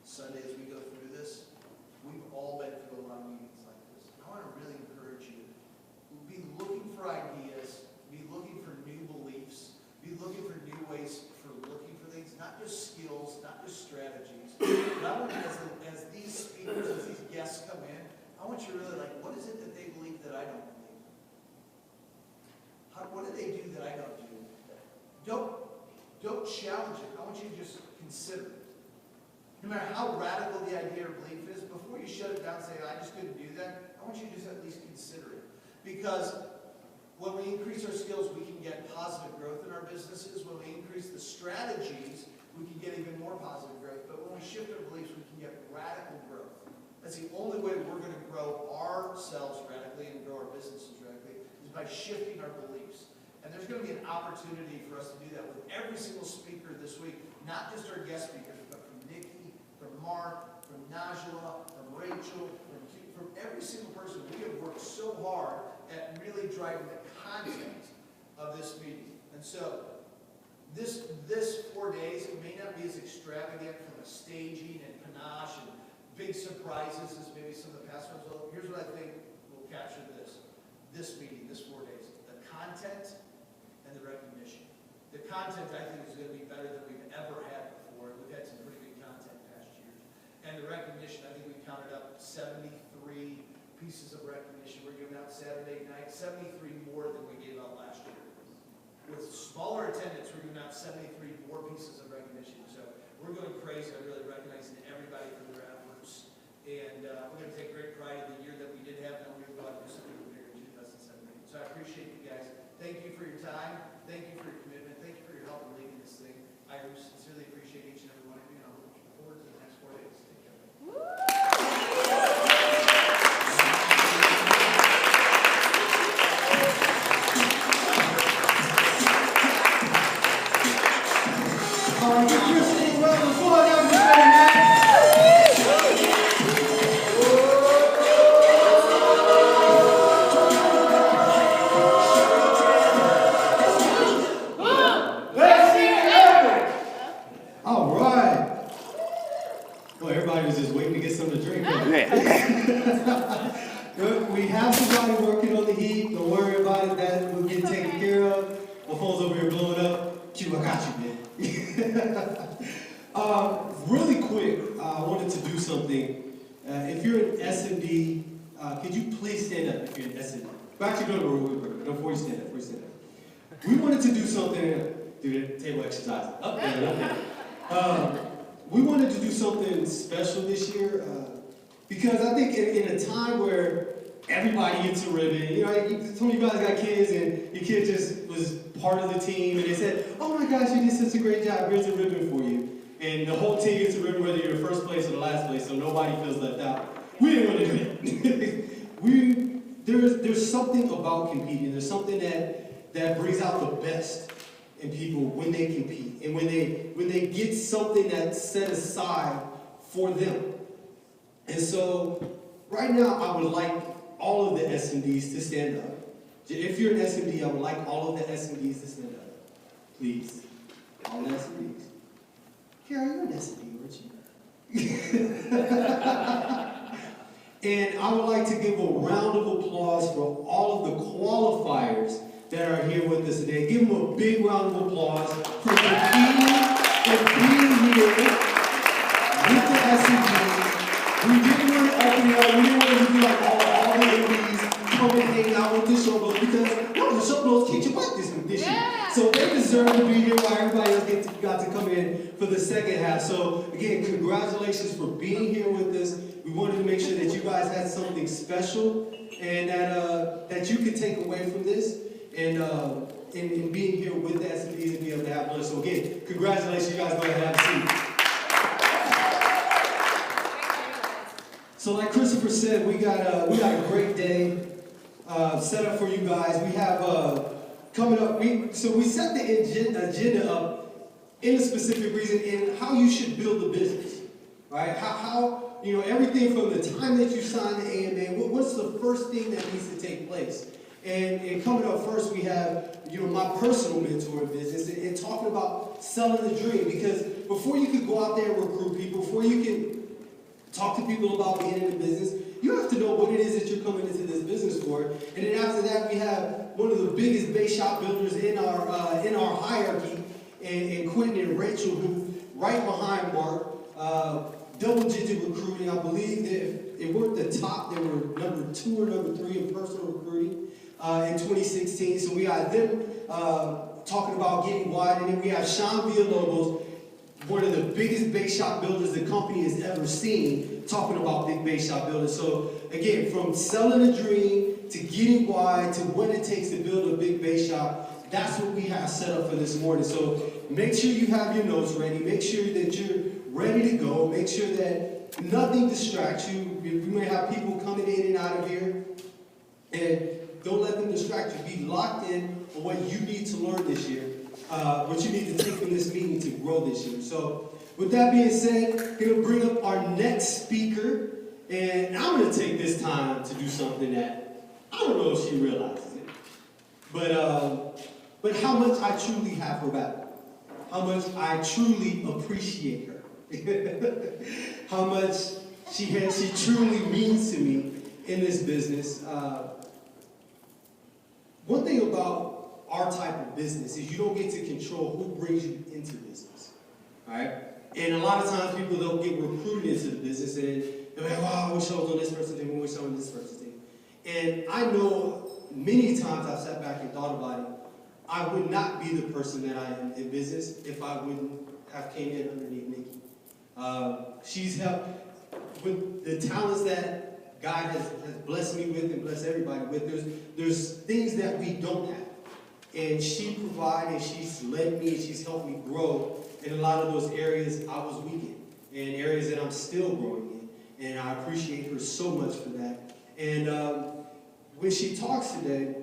Sunday, as we go through this. We've all been through a lot of meetings like this. I want to really encourage you. Be looking for ideas. Be looking for new beliefs. Be looking for new ways for looking for things. Not just skills, not just strategies. But I want you, as these speakers, as these guests come in, I want you to really what is it that they believe that I don't believe? What do they do that I don't do? Don't challenge it. I want you to just consider it. No matter how radical the idea or belief is, before you shut it down and say, I just couldn't do that, I want you to just at least consider it. Because when we increase our skills, we can get positive growth in our businesses. When we increase the strategies, we can get even more positive growth. But when we shift our beliefs, we can get radical growth. That's the only way we're going to grow ourselves radically and grow our businesses radically, is by shifting our beliefs. And there's going to be an opportunity for us to do that with every single speaker this week, not just our guest speakers, but from Nikki, from Mark, from Najla, from Rachel, from every single person. We have worked so hard at really driving the content of this meeting. And so, this 4 days, it may not be as extravagant from a staging and panache and big surprises as maybe some of the past ones will. Here's what I think will capture this meeting, this 4 days. The content and the recognition. The content, I think, is going to be better than we've ever had before. We've had some pretty good content past years. And the recognition, I think we counted up 73 pieces of recognition we're giving out Saturday night, 73 more than we gave out last year. With smaller attendance, we're giving out 73 more pieces of recognition. So we're going crazy. I'm really recognizing everybody for their efforts. And we're going to take great pride in the year that we did have, and we're going to do something bigger in 2017. So I appreciate you guys. Thank you for your time. Thank you for your commitment. Thank you for your help in leading this thing. I sincerely appreciate each and every one of you, and I'm looking forward to the next 4 days. Take care. All right, give yourself a round of applause. That was very nice. We have somebody working on the heat. Don't worry about it. That will get taken care of. My phone's over here blowing up. Q, I got you, man. Really quick, I wanted to do something. If you're an S&D, could you please stand up if you're an S&D? Well, actually, before you stand up, We wanted to do something, do the table exercise. Up there. We wanted to do something special this year. Because I think in a time where everybody gets a ribbon, some of you guys got kids and your kid just was part of the team and they said, oh my gosh, you did such a great job, here's a ribbon for you. And the whole team gets a ribbon whether you're first place or the last place, so nobody feels left out. We didn't want to do that. There's something about competing. There's something that brings out the best in people when they compete and when they get something that's set aside for them. And so, right now, I would like all of the S&Ds to stand up. If you're an S&D, I would like all of the S&Ds to stand up. Please. All the S&Ds. Carol, you're an S&D, weren't you? And I would like to give a round of applause for all of the qualifiers that are here with us today. Give them a big round of applause for competing and being here with the SCG. We didn't want to open it up. We didn't want to do like all the MDs come and hang out with the showboats because no, the showboats kicked your butt this year. So they deserve to be here while everybody else got to come in for the second half. So again, congratulations for being here with us. We wanted to make sure that you guys had something special and that you could take away from this and being here with the SCDs and be able to have lunch. So again, congratulations, you guys go ahead and have a seat. So like Christopher said, we got a great day set up for you guys. We have coming up, we set the agenda up in a specific reason in how you should build a business, right? How everything from the time that you sign the AMA, what's the first thing that needs to take place? And coming up first, we have my personal mentor in business and talking about selling the dream, because before you can go out there and recruit people, before you can talk to people about being in the business, you have to know what it is that you're coming into this business for. And then after that, we have one of the biggest base shop builders in our hierarchy, and Quentin and Rachel, who right behind Mark, double-digit recruiting. I believe that they were at the top. They were number 2 or number 3 in personal recruiting in 2016. So we got them talking about getting wide, and then we have Sean Villalobos, one of the biggest base shop builders the company has ever seen, talking about big base shop builders. So again, from selling a dream to getting wide to what it takes to build a big base shop, that's what we have set up for this morning. So make sure you have your notes ready. Make sure that you're ready to go. Make sure that nothing distracts you. We may have people coming in and out of here, and don't let them distract you. Be locked in on what you need to learn this year. What you need to take from this meeting to grow this year. So with that being said, I'm going to bring up our next speaker, and I'm going to take this time to do something that I don't know if she realizes it, but how much I truly have her back, how much I truly appreciate her, how much she truly means to me in this business. One thing about our type of business is you don't get to control who brings you into business, right? And a lot of times people don't get recruited into the business and they're like, oh, I wish I was on this person's team, I wish I was on this person's team. And I know many times I've sat back and thought about it, I would not be the person that I am in business if I wouldn't have came in underneath Nikki. She's helped with the talents that God has blessed me with and blessed everybody with. There's things that we don't have. And she provided, she's led me, and she's helped me grow in a lot of those areas I was weak in, and areas that I'm still growing in. And I appreciate her so much for that. And when she talks today,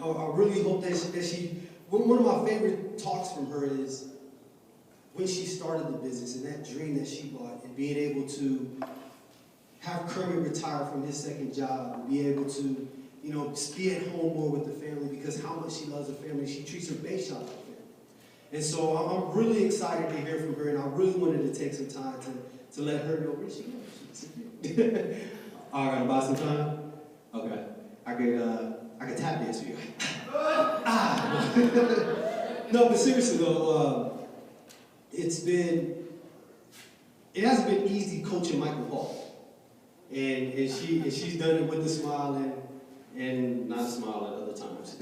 I really hope that she, one of my favorite talks from her is when she started the business and that dream that she bought, and being able to have Kermit retire from his second job, and be able to be at home more with the family, because how much she loves the family. She treats her base shop like family. And so I'm really excited to hear from her, and I really wanted to take some time to let her know where she goes. All right, about some time? Okay. I could tap dance for you. No, but seriously though, it hasn't been easy coaching Michael Hall. And she's done it with a smile and not a smile at other times.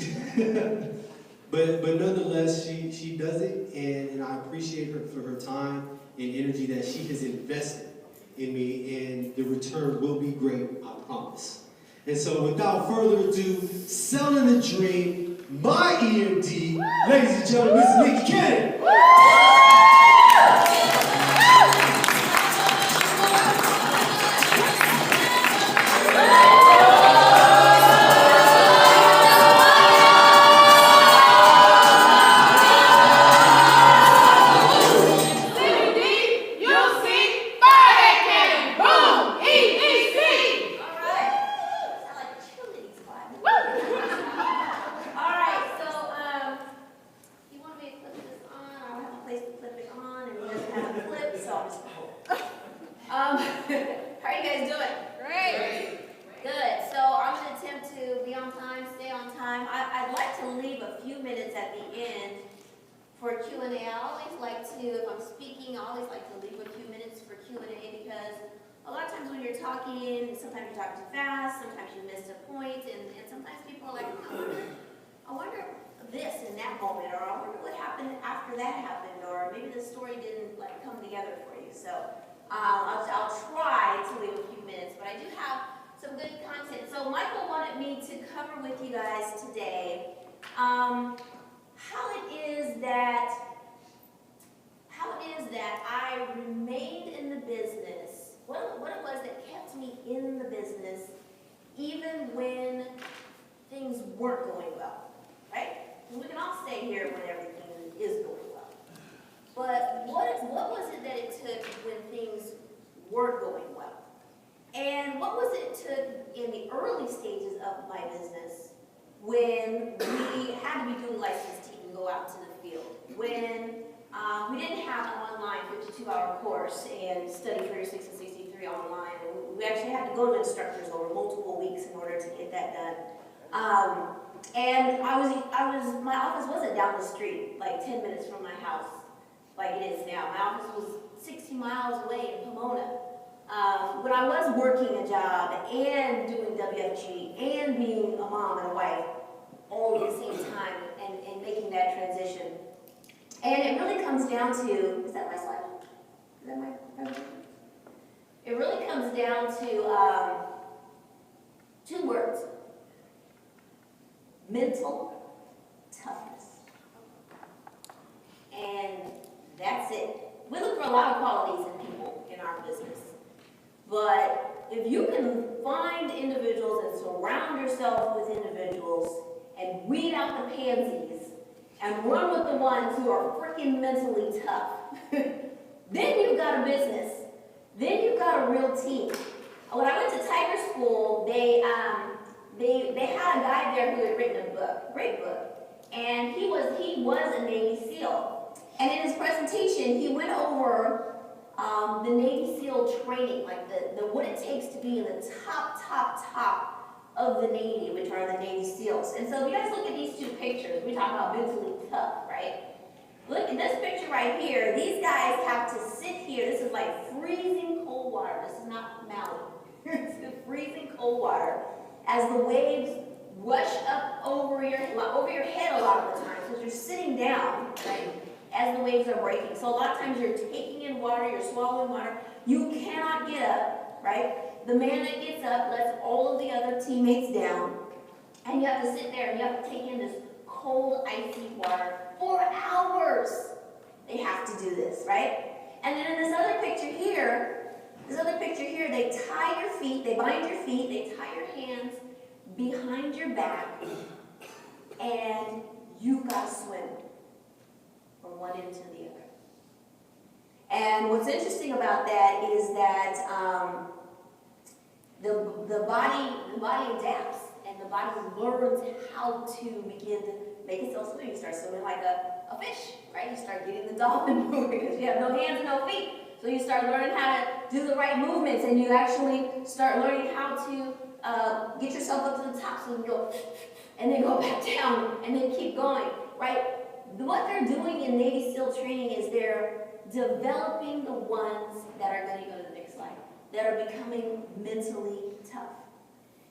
but nonetheless, she does it, and I appreciate her for her time and energy that she has invested in me, and the return will be great, I promise. And so without further ado, selling the dream, my EMD, ladies and gentlemen, Miss Nikki Cannon. Place to flip it on, and it doesn't have a flip, so I'll just How are you guys doing? Great. Good. So I'm going to attempt to be on time, stay on time. I'd like to leave a few minutes at the end for Q&A. I always like to, if I'm speaking, I always like to leave a few minutes for Q&A because a lot of times when you're talking, sometimes you talk too fast, sometimes you miss a point, and sometimes people are like, I wonder this in that moment, or I wonder what happened after that happened, or maybe the story didn't like come together for you. So I'll try to leave a few minutes, but I do have some good content. So Michael wanted me to cover with you guys today how it is that I remained in the business, what it was that kept me in the business even when things weren't going well, right? And we can all stay here when everything is going well. But what was it that it took when things weren't going well? And what was it took in the early stages of my business when we had to be doing licensed team and go out to the field? When we didn't have an online 52-hour course and study for your 6 and 63 online. And we actually had to go to instructors over multiple weeks in order to get that done. And my office wasn't down the street, like 10 minutes from my house, like it is now. My office was 60 miles away in Pomona. When I was working a job and doing WFG and being a mom and a wife all at the same time and making that transition. And it really comes down to, is that my slide? Is that my It really comes down to 2 words. Mental toughness. And that's it. We look for a lot of qualities in people in our business. But if you can find individuals and surround yourself with individuals and weed out the pansies and run with the ones who are freaking mentally tough, then you've got a business. Then you've got a real team. When I went to Tiger School, they had a guy there who had written a book, great book, and he was a Navy SEAL. And in his presentation, he went over the Navy SEAL training, like the what it takes to be in the top of the Navy, which are the Navy SEALs. And so if you guys look at these 2 pictures, we talk about mentally tough, right? Look at this picture right here. These guys have to sit here. This is like freezing cold water. This is not Maui. It's the freezing cold water as the waves rush up over your head a lot of the times because you're sitting down, right, as the waves are breaking. So a lot of times you're taking in water, you're swallowing water. You cannot get up, right? The man that gets up lets all of the other teammates down, and you have to sit there and you have to take in this cold, icy water for hours. They have to do this, right? And then in this other picture here, they tie your feet, they bind your feet, they tie your hands behind your back, and you've got to swim from one end to the other. And what's interesting about that is that the body adapts, and the body learns how to begin to make itself swim. You start swimming like a fish, right? You start getting the dolphin movement because you have no hands and no feet. So you start learning how to do the right movements, and you actually start learning how to get yourself up to the top so you can go, and then go back down, and then keep going, right? What they're doing in Navy SEAL training is they're developing the ones that are going to go to the next slide, that are becoming mentally tough.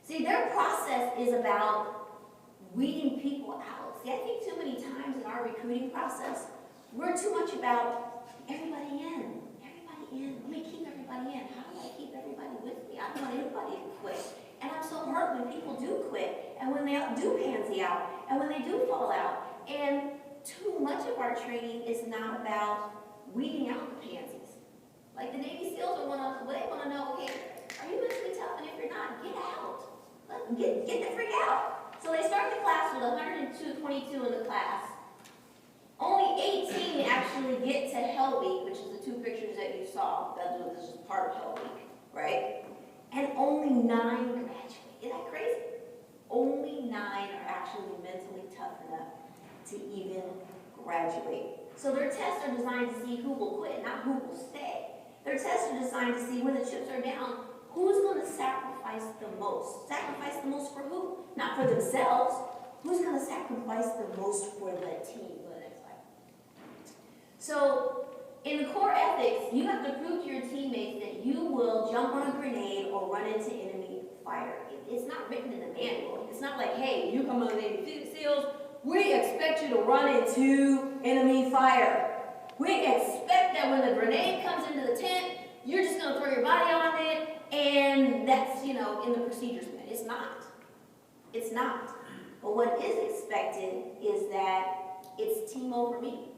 See, their process is about weeding people out. See, I think too many times in our recruiting process, we're too much about everybody in. Let me keep everybody in. How do I keep everybody with me? I don't want anybody to quit. And I'm so hurt when people do quit, and when they do pansy out, and when they do fall out. And too much of our training is not about weeding out the pansies. Like the Navy SEALs they want to know, okay, are you mentally tough? And if you're not, get out. Get the freak out. So they start the class with 122 in the class. Only 18 actually get to Hell Week, which is the 2 pictures that you saw. This is part of Hell Week, right? And only 9 graduate. Isn't that crazy? Only 9 are actually mentally tough enough to even graduate. So their tests are designed to see who will quit, not who will stay. They're your tests are designed to see when the chips are down, who's going to sacrifice the most? Sacrifice the most for who? Not for themselves. Who's going to sacrifice the most for the team? Go to the next slide. So, in the core ethics, you have to prove to your teammates that you will jump on a grenade or run into enemy fire. It's not written in the manual. It's not like, hey, you come on the Navy SEALs, we expect you to run into enemy fire. We expect that when the grenade comes into the tent, you're just going to throw your body on it, and that's, in the procedures. It's not. It's not. But what is expected is that it's team over me.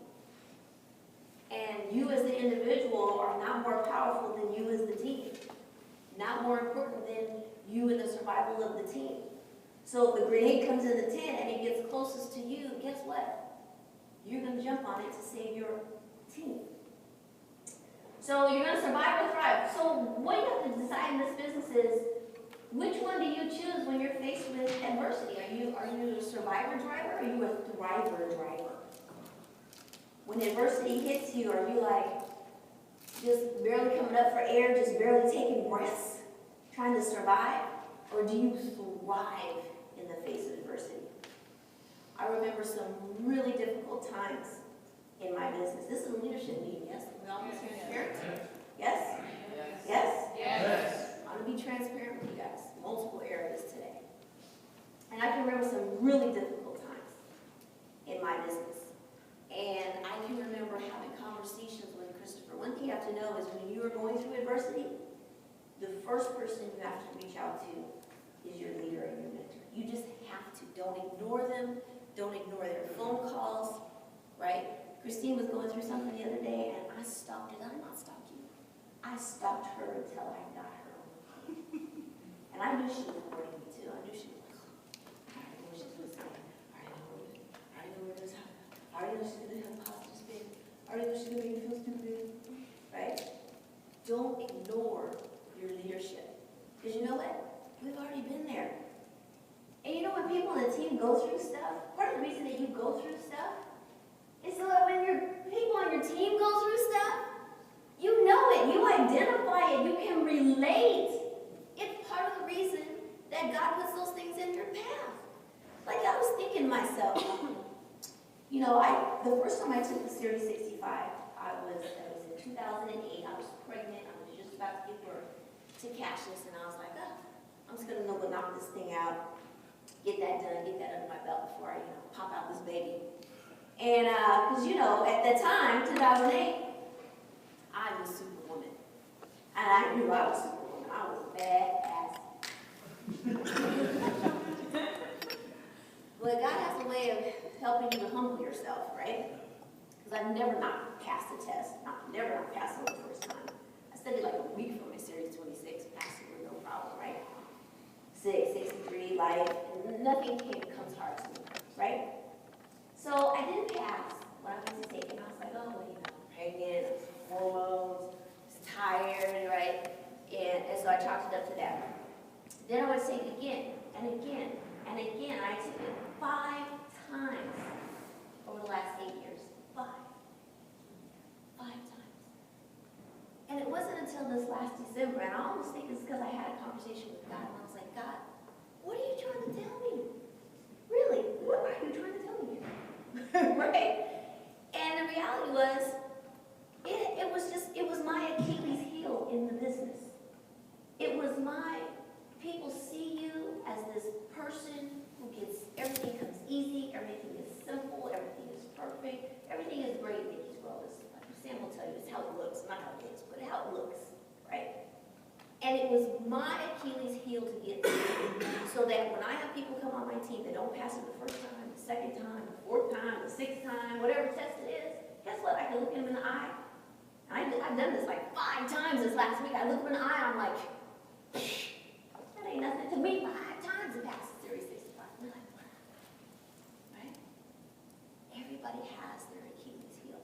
And you as the individual are not more powerful than you as the team. Not more important than you in the survival of the team. So if the grenade comes in the tent and it gets closest to you, guess what? You're going to jump on it to save your team. So you're going to survive or thrive. So what you have to decide in this business is, which one do you choose when you're faced with adversity? Are you a survivor driver or are you a thriver driver? When adversity hits you, are you like just barely coming up for air, just barely taking breaths, trying to survive? Or do you thrive in the face of adversity? I remember some really difficult times in my business. This is a leadership meeting, yes? We all be transparent? Yes? Yes? Yes. I want to be transparent with you guys. Multiple areas today. And I can remember some really difficult times in my business. And I can remember having conversations with Christopher. One thing you have to know is when you are going through adversity, the first person you have to reach out to is your leader and your mentor. You just have to. Don't ignore them. Don't ignore their phone calls, right? Christine was going through something the other day, and I stopped it. I did not stop you. I stopped her until I got her on the phone. And I knew she was warning me too. I knew she was like, I already know what she's going to say. I already know where this happened. I already know she's going to have positive spin. I already know she's going to make me feel stupid. Right? Don't ignore your leadership. Because you know what? We've already been there. And you know when people on the team go through stuff, part of the reason that you go through stuff is so that when your people on your team go through stuff, you know it, you identify it, you can relate. It's part of the reason that God puts those things in your path. Like I was thinking to myself, the first time I took the Series 65, it was in 2008. I was pregnant. I was just about to give birth to Cassius, and I was like, I'm just going to knock this thing out, get that done, get that under my belt before I, pop out this baby. And, because, at that time, 2008, I was Superwoman. And I knew I was Superwoman. I was badass. But God has a way of helping you to humble yourself, right? Because I've never not passed a test. Never not passed it the first time. I studied like a week for my Series 26, passed it with no problem, right? 63, life, and nothing comes hard to me, right? So I didn't pass when I went to take it. And I was like, pregnant, hormones, tired, right? And so I chalked it up to that. Then I would take it again, and again, and again. I took it 5 times over the last 8 years. 5 times. And it wasn't until this last December, and I almost think it's because I had a conversation with God, and I was like, God, what are you trying to tell me? Really, what are you trying to tell me here? Right? And the reality was, it was my Achilles heel in the business. It was people see you as this person who gets, everything comes easy, everything is simple, everything is perfect, everything is great in Nikki's world. Like Sam will tell you, it's how it looks, not how it is, but how it looks, right? And it was my Achilles heel to get through, so that when I have people come on my team that don't pass it the first time, the second time, the fourth time, the sixth time, whatever test it is, guess what? I can look them in the eye. I've done this like 5 times this last week. I look them in the eye and I'm like, that ain't nothing to me. 5 times to pass the Series 65. We're like, what? Right? Everybody has their Achilles heel.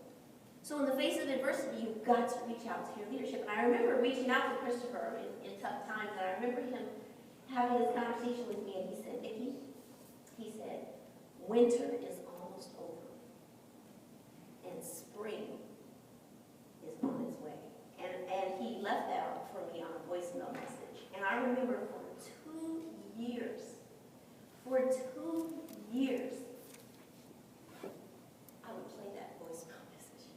So in the face of adversity, you've got to reach out to your leadership. And I remember reaching out to Christopher in tough times, and I remember him having this conversation with me, and he said, Nikki, winter is almost over, and spring is on its way. And he remember for 2 years, for 2 years, I would play that voicemail message.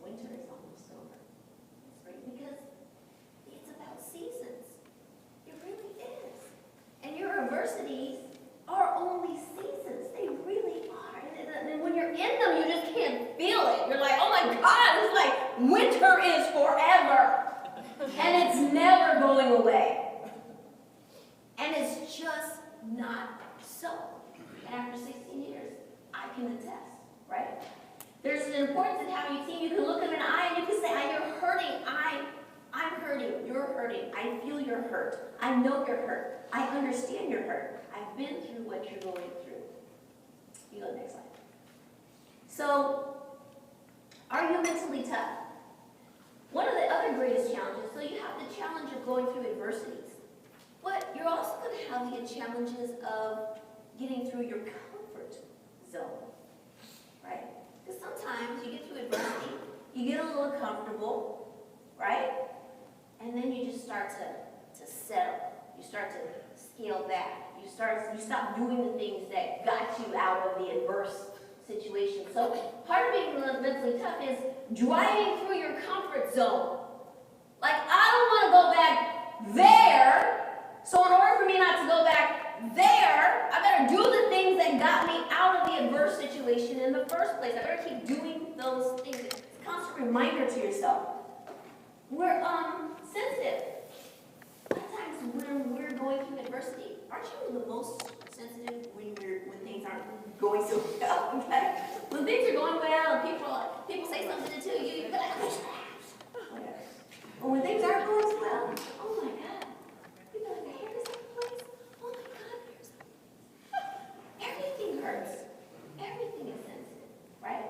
Winter is almost over. Spring, because it's about seasons. It really is. And your adversities are only seasons. They really are. And when you're in them, you just can't feel it. You're like, oh my God, it's like winter is forever. And it's never going away. And it's just not so. And after 16 years, I can attest, right? There's an importance in having a team. You can look them in the eye and you can say, you're hurting. I'm hurting. You're hurting. I feel you're hurt. I know you're hurt. I understand you're hurt. I've been through what you're going through. You go next slide. So, are you mentally tough? One of the other greatest challenges, so you have the challenge of going through adversities, but you're also going to have the challenges of getting through your comfort zone, right? Because sometimes you get through adversity, you get a little comfortable, right? And then you just start to settle. You start to scale back. You stop doing the things that got you out of the adverse situation. So part of being mentally tough is driving through your comfort zone. Like, I don't want to go back there. So in order for me not to go back there, I better do the things that got me out of the adverse situation in the first place. I better keep doing those things. It's a constant reminder to yourself. We're sensitive. A lot of times when we're going through adversity, aren't you the most sensitive when things aren't going so well? Okay? When things are going well and people say something to you, you're like, whatever. But when things aren't going so well, oh my God, you feel like a hair is in place. Oh my God, there's everything hurts. Everything is sensitive, right?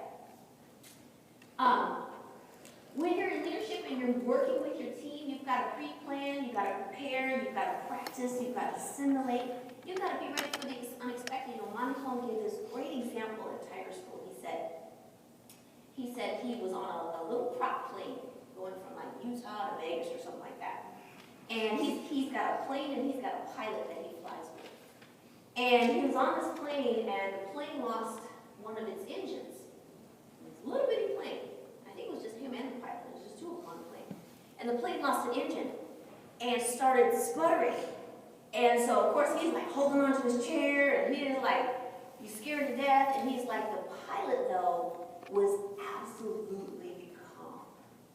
When you're in leadership and you're working with your team, you've got to pre-plan, you've got to prepare, you've got to practice, you've got to simulate, you've got to be ready for the unexpected. You know, Monty Cohn gave this great example at Tiger School. He said he was on a little prop plane going from like Utah to Vegas or something like that. And he's got a plane and he's got a pilot that he flies with. And he was on this plane and the plane lost one of its engines. It's a little bitty plane. I think it was just him and the pilot. It was just two of them on the plane. And the plane lost an engine and started sputtering. And so, of course, he's like holding on to his chair and he's like, he's scared to death. And he's like, the pilot, though, was absolutely calm.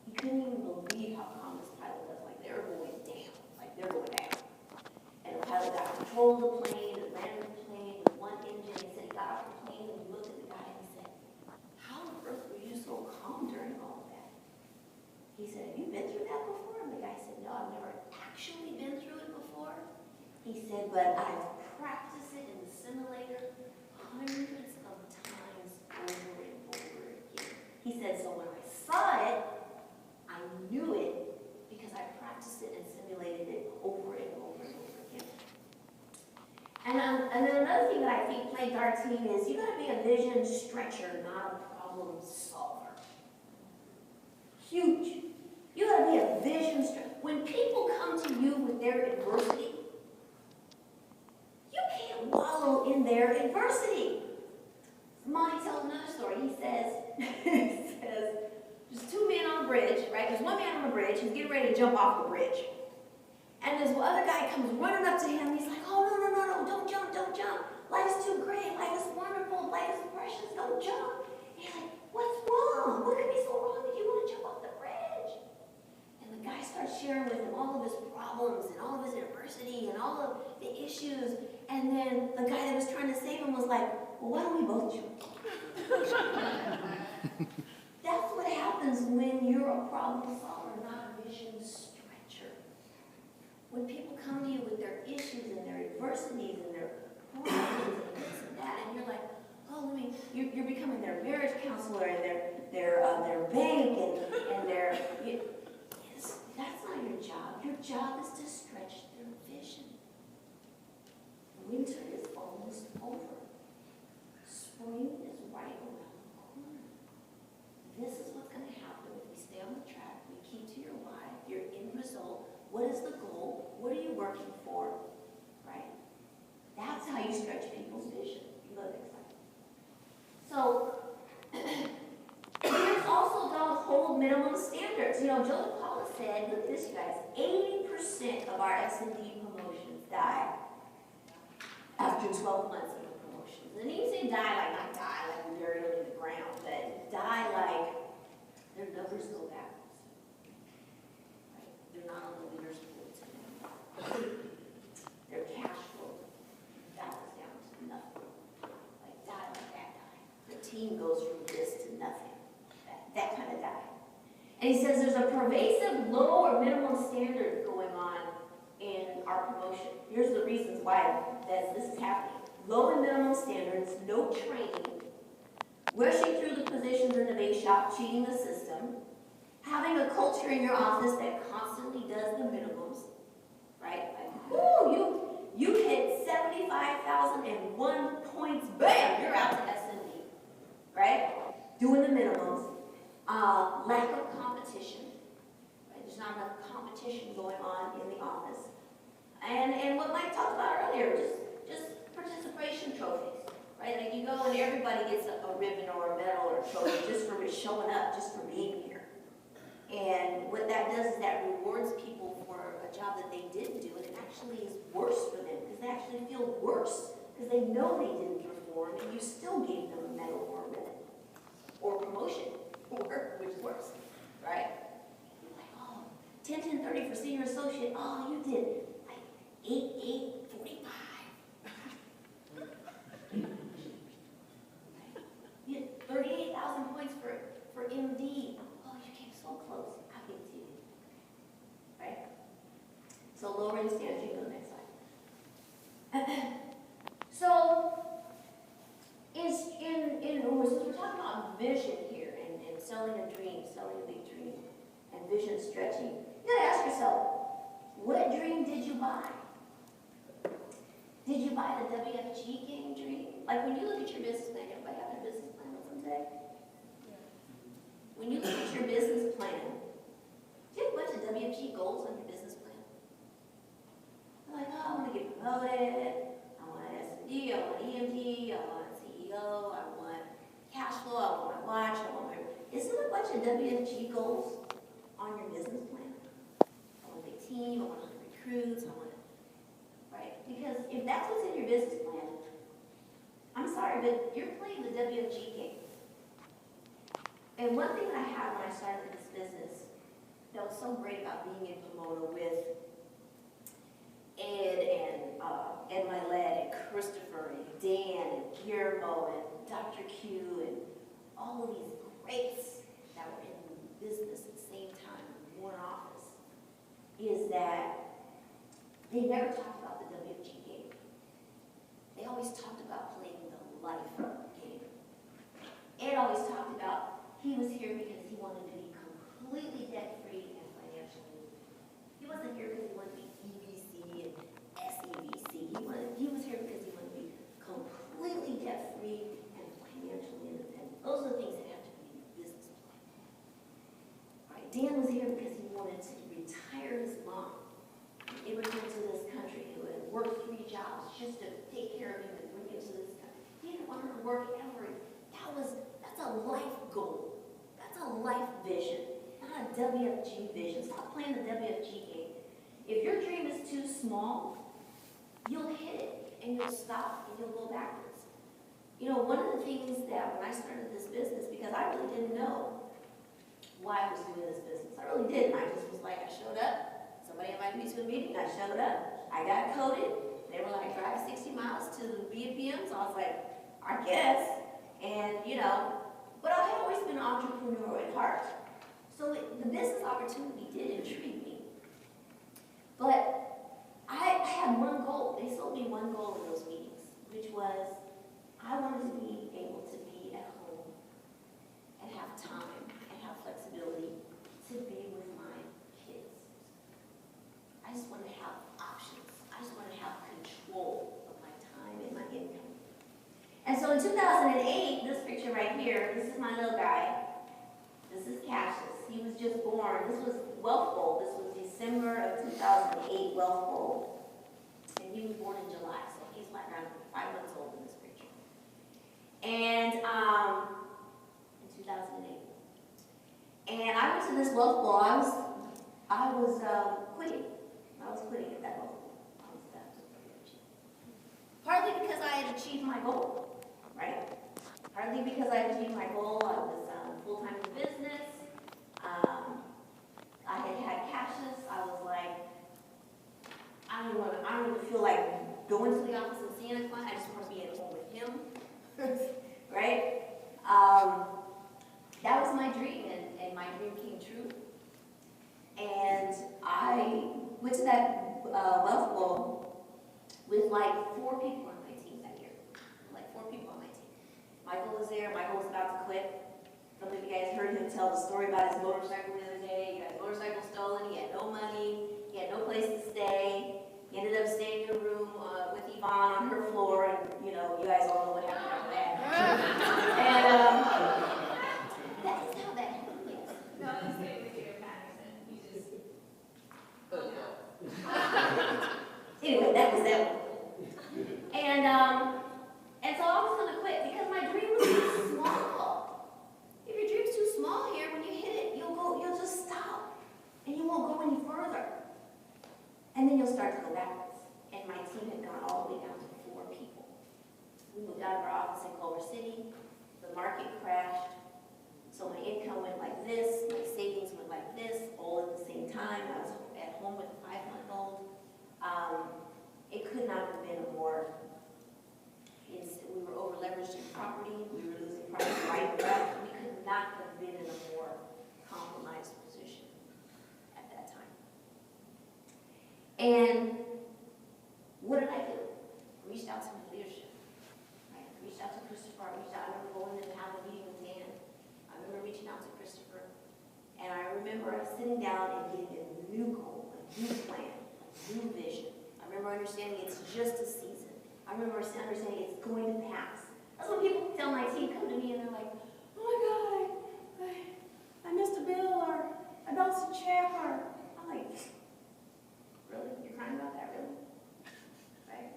He couldn't even believe how calm this pilot was. Like, they were going down. Like, they're going down. And the pilot got control of the plane and landed the plane with one engine. He said he got off the plane and he looked at the guy and he said, how on earth were you so calm during all of that? He said, have you been through that before? And the guy said, no, I've never actually been through it before. He said, but I've practiced it in the simulator hundreds of times over and over again. He said, so when I saw it, I knew it because I practiced it and simulated it over and over and over again. And then another thing that I think plagued our team is you got to be a vision stretcher, not a problem solver. Huge. You got to be a vision stretcher. When people come to you with their adversity, you can't wallow in their adversity. Monty tells another story. He says, there's two men on a bridge, right? There's one man on a bridge who's getting ready to jump off the bridge. And this other guy comes running up to him. He's like, oh, no, don't jump, don't jump. Life is too great. Life is wonderful. Life is precious. Don't jump. And he's like, what's wrong? What could be so wrong that you want to jump off the bridge? And the guy starts sharing with him all of his problems and all of his adversity and all of the issues. And then the guy that was trying to save him was like, well, why don't we both jump? That's what happens when you're a problem solver, not a vision stretcher. When people come to you with their issues and their adversities and their problems and this and that, and you're like, oh, you're becoming their marriage counselor and their bank and their, yes, that's not your job. Your job is to stretch their vision. Winter is almost over. Spring is right around the corner. This is what's going to happen if we stay on the track, we keep to your why, your end result What is the goal? What are you working for? Right? That's how you stretch people's vision. You go next slide. So, leaders also don't hold minimum standards. You know, Joe DePaula said, look at this, you guys, 80% of our S&D promotions die after 12 months of the promotions. And you say die like, not die like we bury them in the ground, but die like their numbers go backwards. Right? They're not on the leaders' boards anymore. Their cash flow dials down to nothing. Like die like that die. The team goes from this to nothing. That kind of die. And he says there's a pervasive low or minimum standard going on in our promotion. Here's the reasons why this is happening. Low and minimum standards, no training, rushing through the positions in the base shop, cheating the system, having a culture in your office that constantly does the minimums, right? Like, whoo, you hit 75,001 points, bam, you're out to S&D, right? Doing the minimums. Lack of competition, right? There's not enough competition going on in the office. And what Mike talked about earlier, just participation trophies, right? Like you go and everybody gets a ribbon or a medal or a trophy just for showing up, just for being here. And what that does is that rewards people for a job that they didn't do, and it actually is worse for them because they actually feel worse because they know they didn't perform, and you still gave them a medal or a ribbon or promotion, or which is worse, right? You're like, oh, 10, 10, 30 for senior associate. Oh, you did. 8, 45. You had 38,000 points for MD. Oh, you came so close. How big to you? Right? So lowering standards, you go to the next slide. So, since we're talking about vision here and selling a dream, selling a big dream, and vision stretching, you gotta ask yourself, what dream did you buy? Did you buy the WFG game dream? Like when you look at your business plan, everybody have their business plan with them today? When you look at your business plan, do you have a bunch of WFG goals on your business plan? You're like, oh, I want to get promoted, I want S&D, I want EMD, I want CEO, I want cash flow, I want my watch, I want my... Isn't there a bunch of WFG goals on your business plan? I want a big team, I want 100 recruits, I want... Right? Because if that's what's in your business plan, I'm sorry, but you're playing the WFG game. And one thing that I had when I started this business that was so great about being in Pomona with Ed and Ed Milet and Christopher and Dan and Guillermo and Dr. Q and all of these greats that were in business at the same time in one office is that they never talked about the WFG game. They always talked about playing the life game. Ed always talked about he was here because he wanted to be completely debt-free and financially. He wasn't here because he wanted to be EBC and SEBC. He was here because he wanted to be completely debt-free and financially independent. Those are the things that have to be in your business plan. Right? Dan was here because he wanted to retire his mom. Immigrant to this country who had worked 3 jobs just to take care of him and bring him to this country. He didn't want her to work ever. That's a life goal. That's a life vision, not a WFG vision. Stop playing the WFG game. If your dream is too small, you'll hit it and you'll stop and you'll go backwards. You know, one of the things that when I started this business, because I really didn't know why I was doing this business. I really didn't. I just was like, I showed up. Somebody invited me to a meeting, I showed up, I got coded, they were like, drive 60 miles to the BPM, so I was like, I guess, and you know, but I had always been an entrepreneur at heart, so the business opportunity did intrigue me, but I had one goal. They sold me one goal in those meetings, which was, I wanted to be able to be at home and have time and have flexibility to be with my kids. I just want to have options. I just want to have control of my time and my income. And so in 2008, this picture right here, this is my little guy. This is Cassius. He was just born. This was Wealth Bowl. This was December of 2008. And, in 2008. And I went to this wealth ball. I was quitting. I was quitting at that moment. Partly because I had achieved my goal, right? Partly because I had achieved my goal. I was full-time in business. I had cashes. I was like, I don't even feel like going to the office and seeing a client. I just want to be at home with him, right? That was my dream, and my dream came true. And I went to that wealth ball with like 4 people on my team that year. Like 4 people on my team. Michael was there. Michael was about to quit. Some of you guys heard him tell the story about his motorcycle the other day. He got his motorcycle stolen. He had no money. He had no place to stay. He ended up staying in a room with Yvonne on her floor, and you guys all know what happened after that. And that is how that happened. Yes. No, let's stay with you, Patterson. You just. Anyway, that was that one. And so I was gonna quit because my dream was too small. If your dream's too small here, when you hit it, you'll just stop, and you won't go any further. And then you'll start to go backwards. And my team had gone all the way down to 4 people. We moved out of our office in Culver City. The market crashed. So my income went like this, my savings went like this, all at the same time. I was at home with a 5-month-old. It could not have been a more, we were over leveraged in property, we were losing property right and left. We could not have been in a more compromised position at that time. And what did I do? I reached out to my leadership. Right? I reached out to Christopher. I remember going in and having a meeting with Dan. I remember reaching out to Christopher. And I remember sitting down and getting a new goal, a new plan, a new vision. I remember understanding it's just a season. I remember understanding it's going to pass. That's when people tell my team, come to me and they're like, oh my God, I missed a bill, or I bounced a check, or I'm like, really? You're crying about that, really? Right?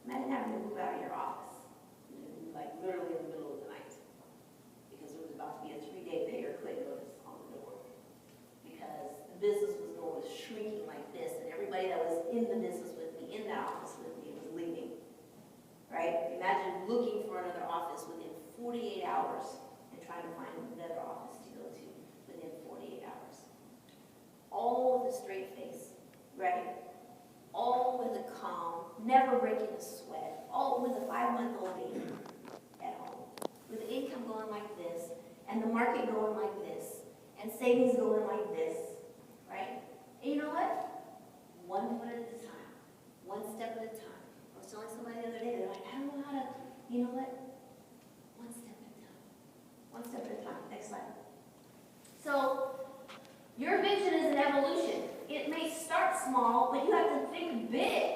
Imagine having to move out of your office, like literally in the middle of the night, because there was about to be a 3-day pay or quit notice on the door. Because the business was shrinking like this, and everybody that was in the business with me, in that office with me, was leaving. Right? Imagine looking for another office within 48 hours and trying to find another office to go to within 48 hours. All with a straight face, right? All with a calm, never breaking a sweat, all with a 5-month-old baby at home, with the income going like this, and the market going like this, and savings going like this, right? And you know what? One foot at a time, one step at a time. I was telling somebody the other day, they're like, I don't know how to, you know what? One step at a time. One step at a time. Next slide. So, your vision is an evolution. It may start small, but you have to think big.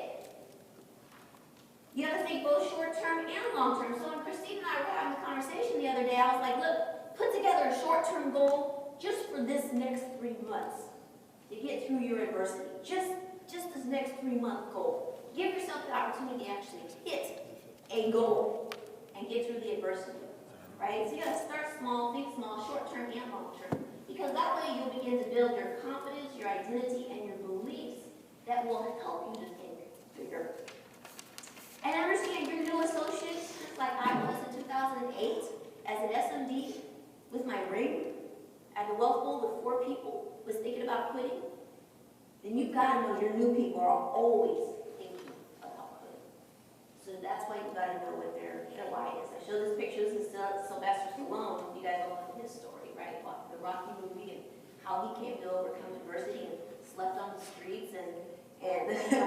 You have to think both short-term and long-term. So when Christine and I were having a conversation the other day, I was like, look, put together a short-term goal just for this next 3 months to get through your adversity. Just this next 3-month goal. Give yourself the opportunity to actually hit a goal and get through the adversity, right? So you got to start small, think small, short-term and long-term, because that way you'll begin to build your confidence, your identity, and your beliefs that will help you to think bigger. And understand you're new associates, just like I was in 2008 as an SMD with my ring at the Wealth Bowl with 4 people, was thinking about quitting. Then you've got to know your new people are always thinking about quitting. So that's why you've got to know what their why is. I showed this picture. This is Sylvester Stallone. You guys all know his story, right? The Rocky movie and how he came to overcome adversity and slept on the streets and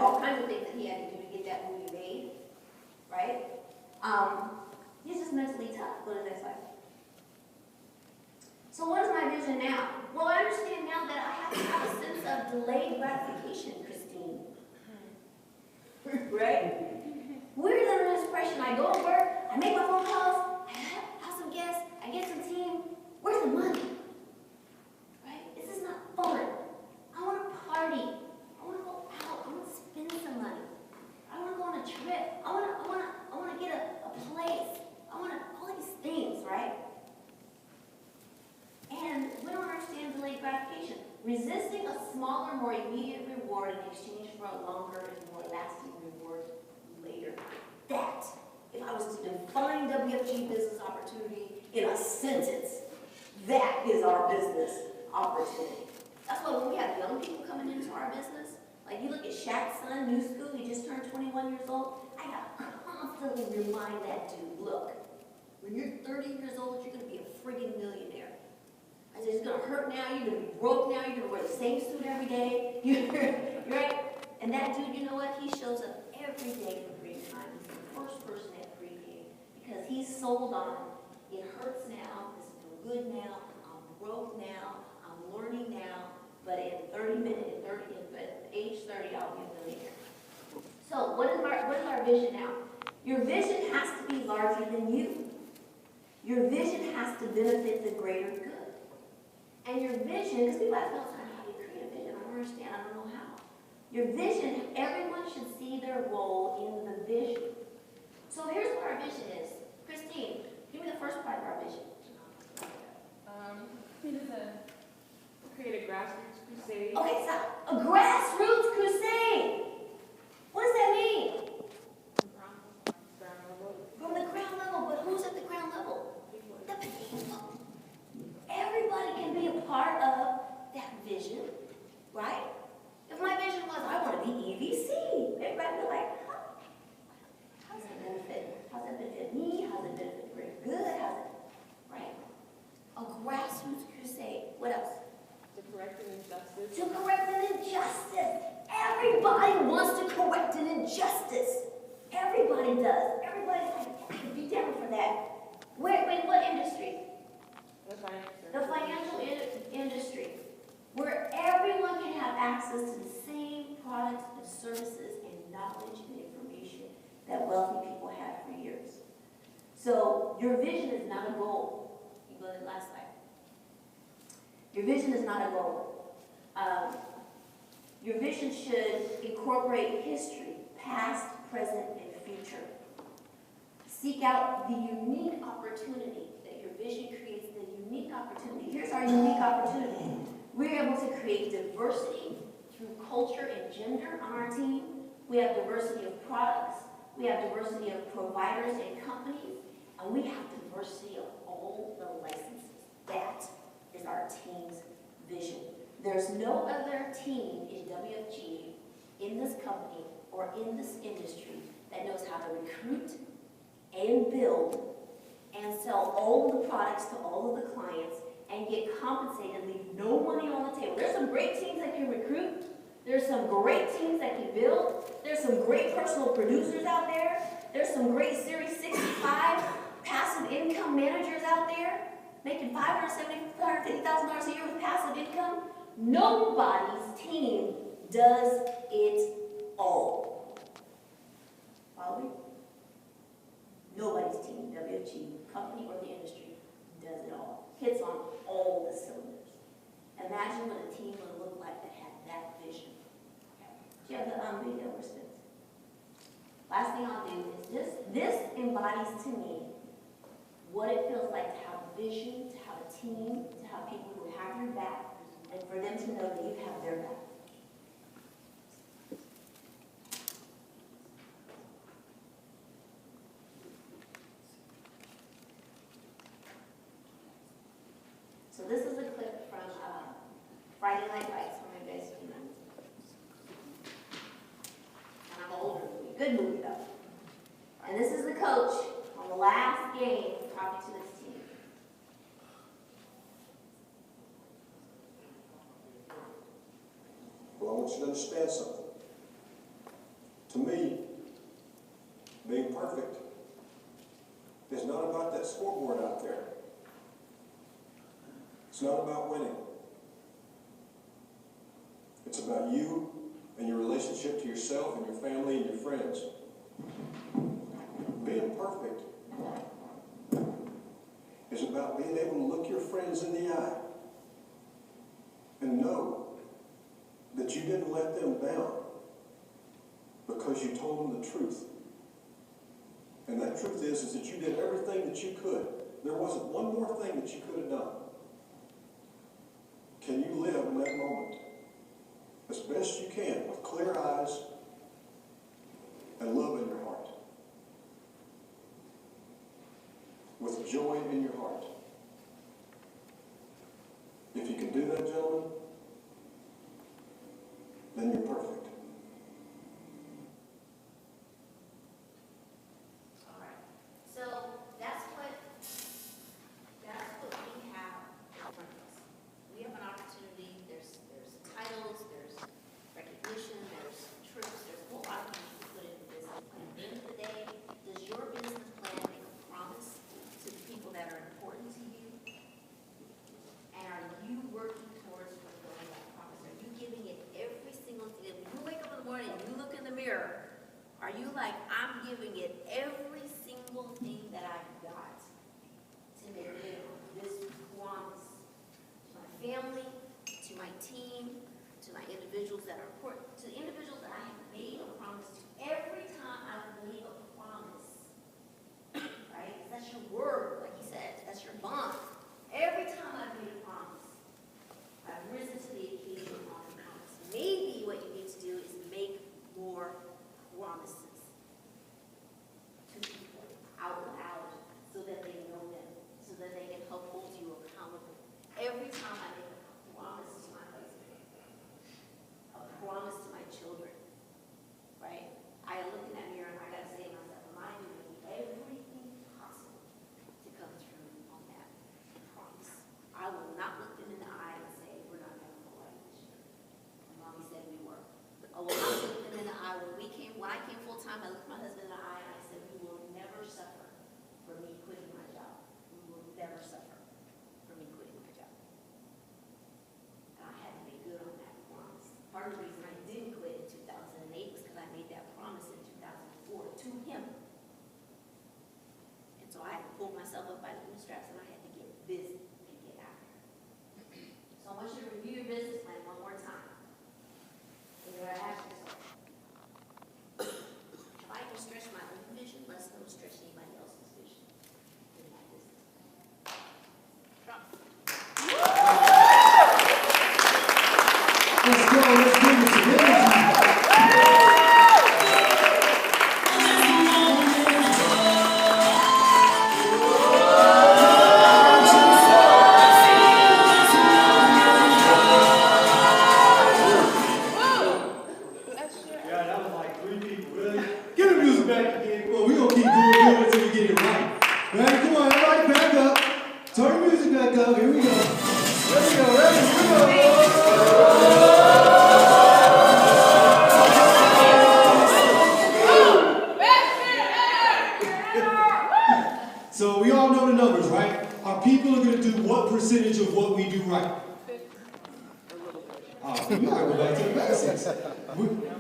all kinds of things that he had to do to get that movie made, right? He's just mentally tough. Go to the next slide. So what is my vision now? Well, I understand now that I have to have a sense of delayed gratification, Christine. Right? We're under this pressure. I go to work, I make my phone calls, I have some guests, I get some team. Where's the money? Right? This is not fun. I want to party. I want to go out. I want to spend some money. I want to go on a trip. I want to get a place. I want to resisting a smaller, more immediate reward in exchange for a longer and more lasting reward later. That, if I was to define WFG business opportunity in a sentence, that is our business opportunity. That's why when we have young people coming into our business, like you look at Shaq's son, new school, he just turned 21 years old, I gotta constantly remind that dude, look, when you're 30 years old, you're gonna be a friggin' millionaire. I said, it's gonna hurt now, you're gonna be broke now, you're gonna wear the same suit every day, right? And that dude, you know what, he shows up every day for green time. He's the first person at pregame because he's sold on, it hurts now, this is no good now, I'm broke now, I'm learning now, but in 30 minutes, at age 30, I'll be a millionaire. So what is our vision now? Your vision has to be larger than you. Your vision has to benefit the greater good. And your vision, because people ask me all the time, how do you create a vision? I don't understand, I don't know how. Your vision, everyone should see their role in the vision. So here's what our vision is. Christine, give me the first part of our vision. We need to create a grassroots crusade. Okay, so a grassroots crusade. What does that mean? From the ground level, but who's at the ground level? The people. Everybody can be a part of that vision, right? If my vision was, I want to be EVC, everybody would be like, huh? How's that benefit? How's that benefit me? How's it benefit the greater good? How's it, right? A grassroots crusade. What else? To correct an injustice. To correct an injustice. Everybody wants to correct an injustice. Everybody does. Everybody's like, I can be down for that. Wait, what industry? The financial industry. Where everyone can have access to the same products and services and knowledge and information that wealthy people had for years. So your vision is not a goal. You go to the last slide. Your vision is not a goal. Your vision should incorporate history, past, present, and future. Seek out the unique opportunity that your vision creates, the unique opportunity. Here's our unique opportunity. We're able to create diversity through culture and gender on our team. We have diversity of products. We have diversity of providers and companies. And we have diversity of all the licenses. That is our team's vision. There's no other team in WFG, in this company, or in this industry that knows how to recruit and build and sell all of the products to all of the clients and get compensated, leave no money on the table. There's some great teams that can recruit. There's some great teams that can build. There's some great personal producers out there. There's some great Series 65 passive income managers out there making $550,000 a year with passive income. Nobody's team does it all. Follow me? Nobody's team, WFG, company or the industry, does it all. Hits on all the cylinders. Imagine what a team would look like that had that vision. Do you have the video response? Last thing I'll do is this embodies to me what it feels like to have a vision, to have a team, to have people who have your back, and for them to know that you have their back. So this is a clip from Friday Night Lights, one of you guys seen that? Kind of an older movie, good movie though. And this is the coach on the last game talking to this team. Well, I want you to understand something. To me, being perfect is not about that scoreboard out there. It's not about winning. It's about you and your relationship to yourself and your family and your friends. Being perfect is about being able to look your friends in the eye and know that you didn't let them down because you told them the truth. And that truth is that you did everything that you could. There wasn't one more thing that you could have done. can you live in that moment as best you can with clear eyes and love in your heart? With joy in your heart. If you can do that, gentlemen, then you're perfect. All right. So that's what we have in front of us. We have an opportunity. There's titles, there's recognition, there's troops, there's a whole lot of things to put in the business plan. At the end of the day, does your business plan make a promise to the people that are important to you? And are you working towards fulfilling that promise? Are you giving it every single day? When you wake up in the morning and you look in the mirror, are you like, I'm giving it every single thing that I've got to make it this promise to my family, to my team, to my individuals that are important, to the individuals that I have made a promise to? Every time I've made a promise, right? 'Cause that's your word, like he said, that's your bond. Every time I've made a promise, I've risen to the occasion on the promise. Maybe what you need to do is make more promises to people out loud so that they know them, so that they can help hold you accountable. Every time I make a promise to my husband, a promise to my children, right? I look in that mirror and I gotta say to myself, am I doing everything possible to come through on that promise? I will not look them in the eye and say, we're not gonna go right this year. And Mommy said we were. I will not look them in the eye. When I came full time, I looked my husband in the eye and I said, we will never suffer for me quitting my job. We will never suffer for me quitting my job. And I had to make good on that promise. Part of the reason I didn't quit in 2008 was because I made that promise in 2004 to him. And so I had to pull myself up by the bootstraps and I had to get busy and get after it. So I want you to review your business plan one more time. And you're gonna ask yourself, if I can stretch my own vision, let's not stretch anybody else's vision in my business. Trump. Let's go, let's give it some energy. Yeah, that was like 3 people, really? Get the music back again. Well, we're gonna keep doing good until we get it right. Right, come on, everybody back up. Turn the music back up, here we go. Ready, here we go. So we all know the numbers, right? Our people are gonna do what percentage of what we do right? We gotta go back to the basics.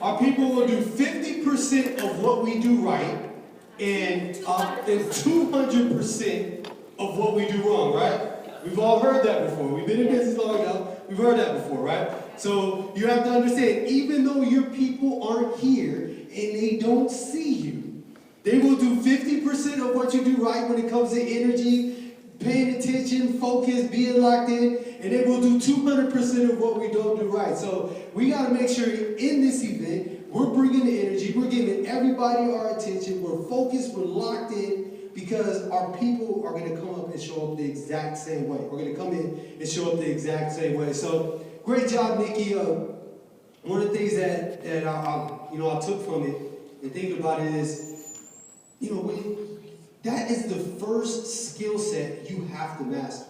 Our people will do 50% of what we do right and 200% of what we do wrong, right? We've all heard that before. We've been in business long enough. We've heard that before, right? So you have to understand, even though your people aren't here and they don't see you, they will do 50% of what you do right when it comes to energy, paying attention, focus, being locked in, and they will do 200% of what we don't do right. So we got to make sure in this event, we're bringing the energy, we're giving everybody our attention, we're focused, we're locked in, because our people are going to come up and show up the exact same way. We're going to come in and show up the exact same way. So great job, Nikki. One of the things that I took from it and think about it is, that is the first skill set you have to master.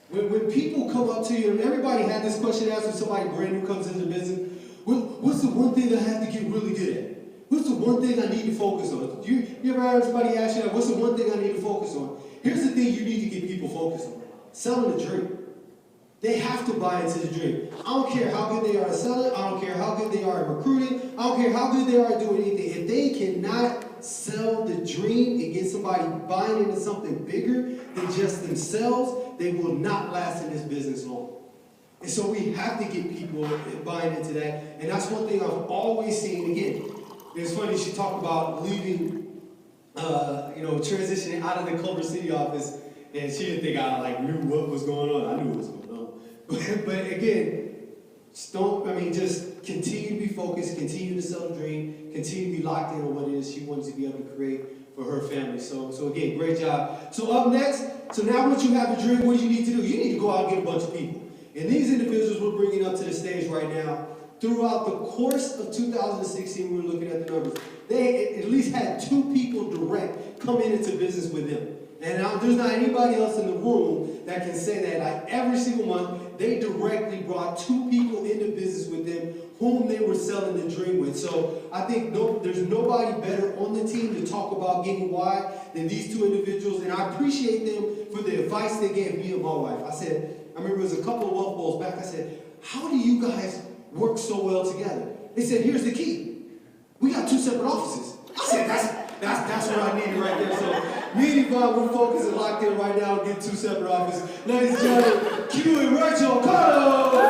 When people come up to you, and everybody had this question asked when somebody brand new comes into business, what's the one thing I have to get really good at? What's the one thing I need to focus on? You ever had somebody ask you that, what's the one thing I need to focus on? Here's the thing you need to get people focused on. Selling a dream. They have to buy into the dream. I don't care how good they are at selling. I don't care how good they are at recruiting. I don't care how good they are at doing anything. If they cannot sell the dream and get somebody buying into something bigger than just themselves, they will not last in this business long. And so we have to get people buying into that. And that's one thing I've always seen. Again, it's funny, she talked about leaving, transitioning out of the Culver City office, and she didn't think I knew what was going on. I knew what was going on. But again, just continue to be focused, continue to sell the dream, continue to be locked in on what it is she wants to be able to create for her family. So again, great job. So up next, so now once you have a dream, what do you need to do? You need to go out and get a bunch of people. And these individuals we're bringing up to the stage right now, throughout the course of 2016, we were looking at the numbers, they at least had 2 people direct come into business with them. And now, there's not anybody else in the room that can say that. Like every single month, they directly brought 2 people into business with them whom they were selling the dream with. So I think there's nobody better on the team to talk about getting why than these 2 individuals. And I appreciate them for the advice they gave me and my wife. I remember it was a couple of Wealth Bowls back. I said, how do you guys work so well together? They said, here's the key. We got 2 separate offices. I said, that's what I needed right there. So me and Yvonne, we're focused and locked in right now and get 2 separate offices. Ladies and gentlemen, Q and Rachel Cotto!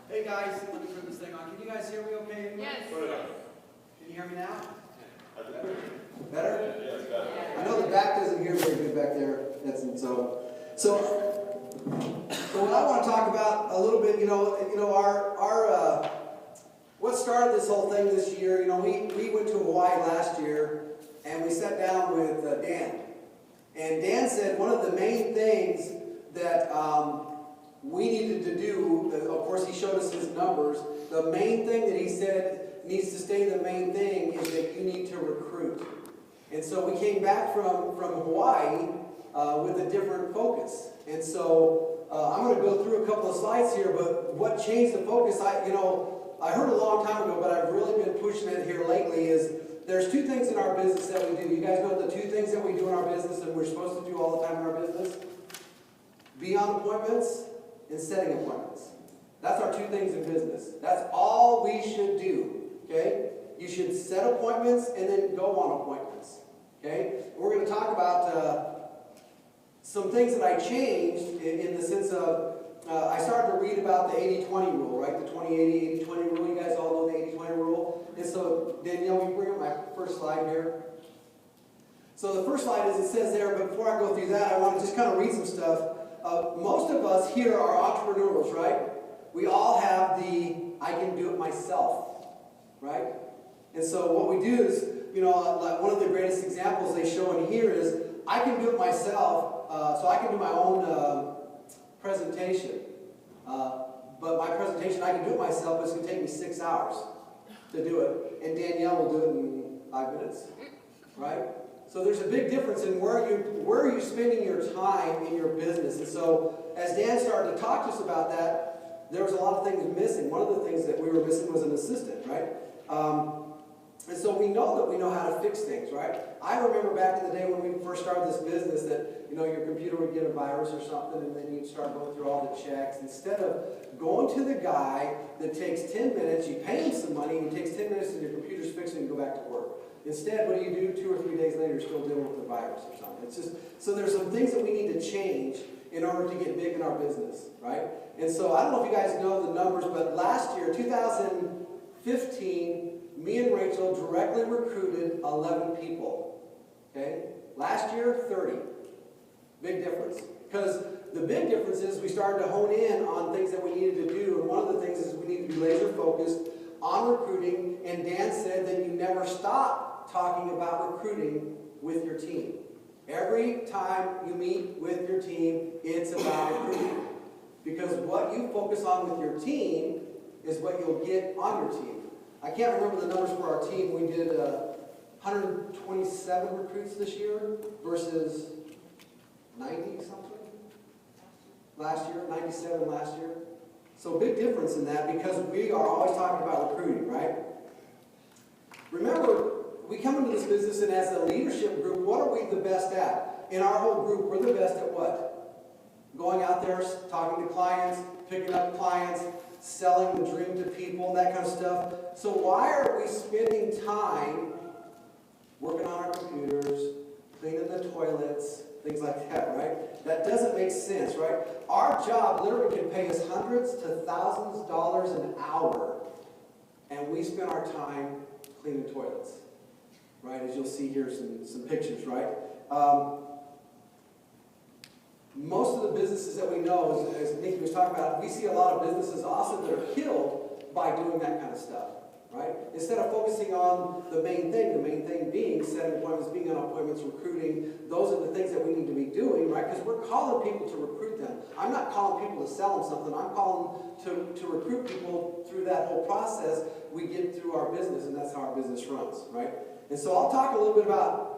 Hey guys, let me turn this thing on. Can you guys hear me okay? Yes. Can you hear me now? Better? I know the back doesn't hear very good back there. So what I want to talk about a little bit, our what started this whole thing this year, we went to Hawaii last year and we sat down with Dan. And Dan said one of the main things that we needed to do, of course he showed us his numbers, the main thing that he said needs to stay the main thing is that you need to recruit. And so we came back from Hawaii with a different focus. And so I'm going to go through a couple of slides here, but what changed the focus, I heard a long time ago, but I've really been pushing it here lately, is there's 2 things in our business that we do. You guys know the 2 things that we do in our business and we're supposed to do all the time in our business? Be on appointments and setting appointments. That's our 2 things in business. That's all we should do, okay? You should set appointments and then go on appointments, okay? We're going to talk about some things that I changed in the sense of I started to read about the 80-20 rule, right? The 20-80, 80-20 rule. You guys all know the 80-20 rule. And so, Danielle, will you bring up my first slide here? So the first slide is, it says there, but before I go through that, I want to just kind of read some stuff. Most of us here are entrepreneurs, right? We all have the, I can do it myself, right? And so what we do is, like one of the greatest examples they show in here is, I can do it myself, so I can do my own presentation. But my presentation, I can do it myself, but it's going to take me 6 hours to do it. And Danielle will do it in 5 minutes, right? So there's a big difference in where are you spending your time in your business. And so as Dan started to talk to us about that, there was a lot of things missing. One of the things that we were missing was an assistant, right? And so we know how to fix things, right? I remember back in the day when we first started this business that, your computer would get a virus or something and then you'd start going through all the checks. Instead of going to the guy that takes 10 minutes, you pay him some money, and it takes 10 minutes and your computer's fixed and you go back to work. Instead, what do? 2 or 3 days later, you're still dealing with the virus or something. It's just, so there's some things that we need to change in order to get big in our business, right? And so I don't know if you guys know the numbers, but last year, 2015, me and Rachel directly recruited 11 people, okay? Last year, 30. Big difference. Because the big difference is we started to hone in on things that we needed to do, and one of the things is we need to be laser focused on recruiting, and Dan said that you never stop talking about recruiting with your team. Every time you meet with your team, it's about recruiting. Because what you focus on with your team is what you'll get on your team. I can't remember the numbers for our team. We did 127 recruits this year versus 90 something last year, 97 last year. So big difference in that because we are always talking about recruiting, right? Remember, we come into this business and as a leadership group, what are we the best at? In our whole group, we're the best at what? Going out there, talking to clients, picking up clients, selling the dream to people, and that kind of stuff. So why are we spending time working on our computers, cleaning the toilets, things like that, right? That doesn't make sense, right? Our job literally can pay us hundreds to thousands of dollars an hour, and we spend our time cleaning toilets, right? As you'll see here, some pictures, right? Most of the businesses that we know, as Nikki was talking about, we see a lot of businesses also that are killed by doing that kind of stuff, right? Instead of focusing on the main thing being setting appointments, being on appointments, recruiting, those are the things that we need to be doing, right? Because we're calling people to recruit them. I'm not calling people to sell them something. I'm calling to recruit people through that whole process we get through our business, and that's how our business runs, right? And so I'll talk a little bit about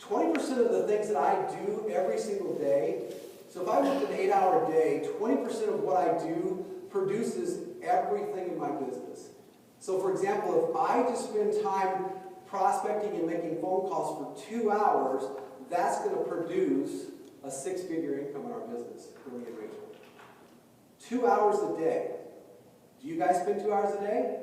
20% of the things that I do every single day. So if I worked an 8-hour day, 20% of what I do produces everything in my business. So for example, if I just spend time prospecting and making phone calls for 2 hours, that's going to produce a 6-figure income in our business for me and Rachel. 2 hours a day. Do you guys spend 2 hours a day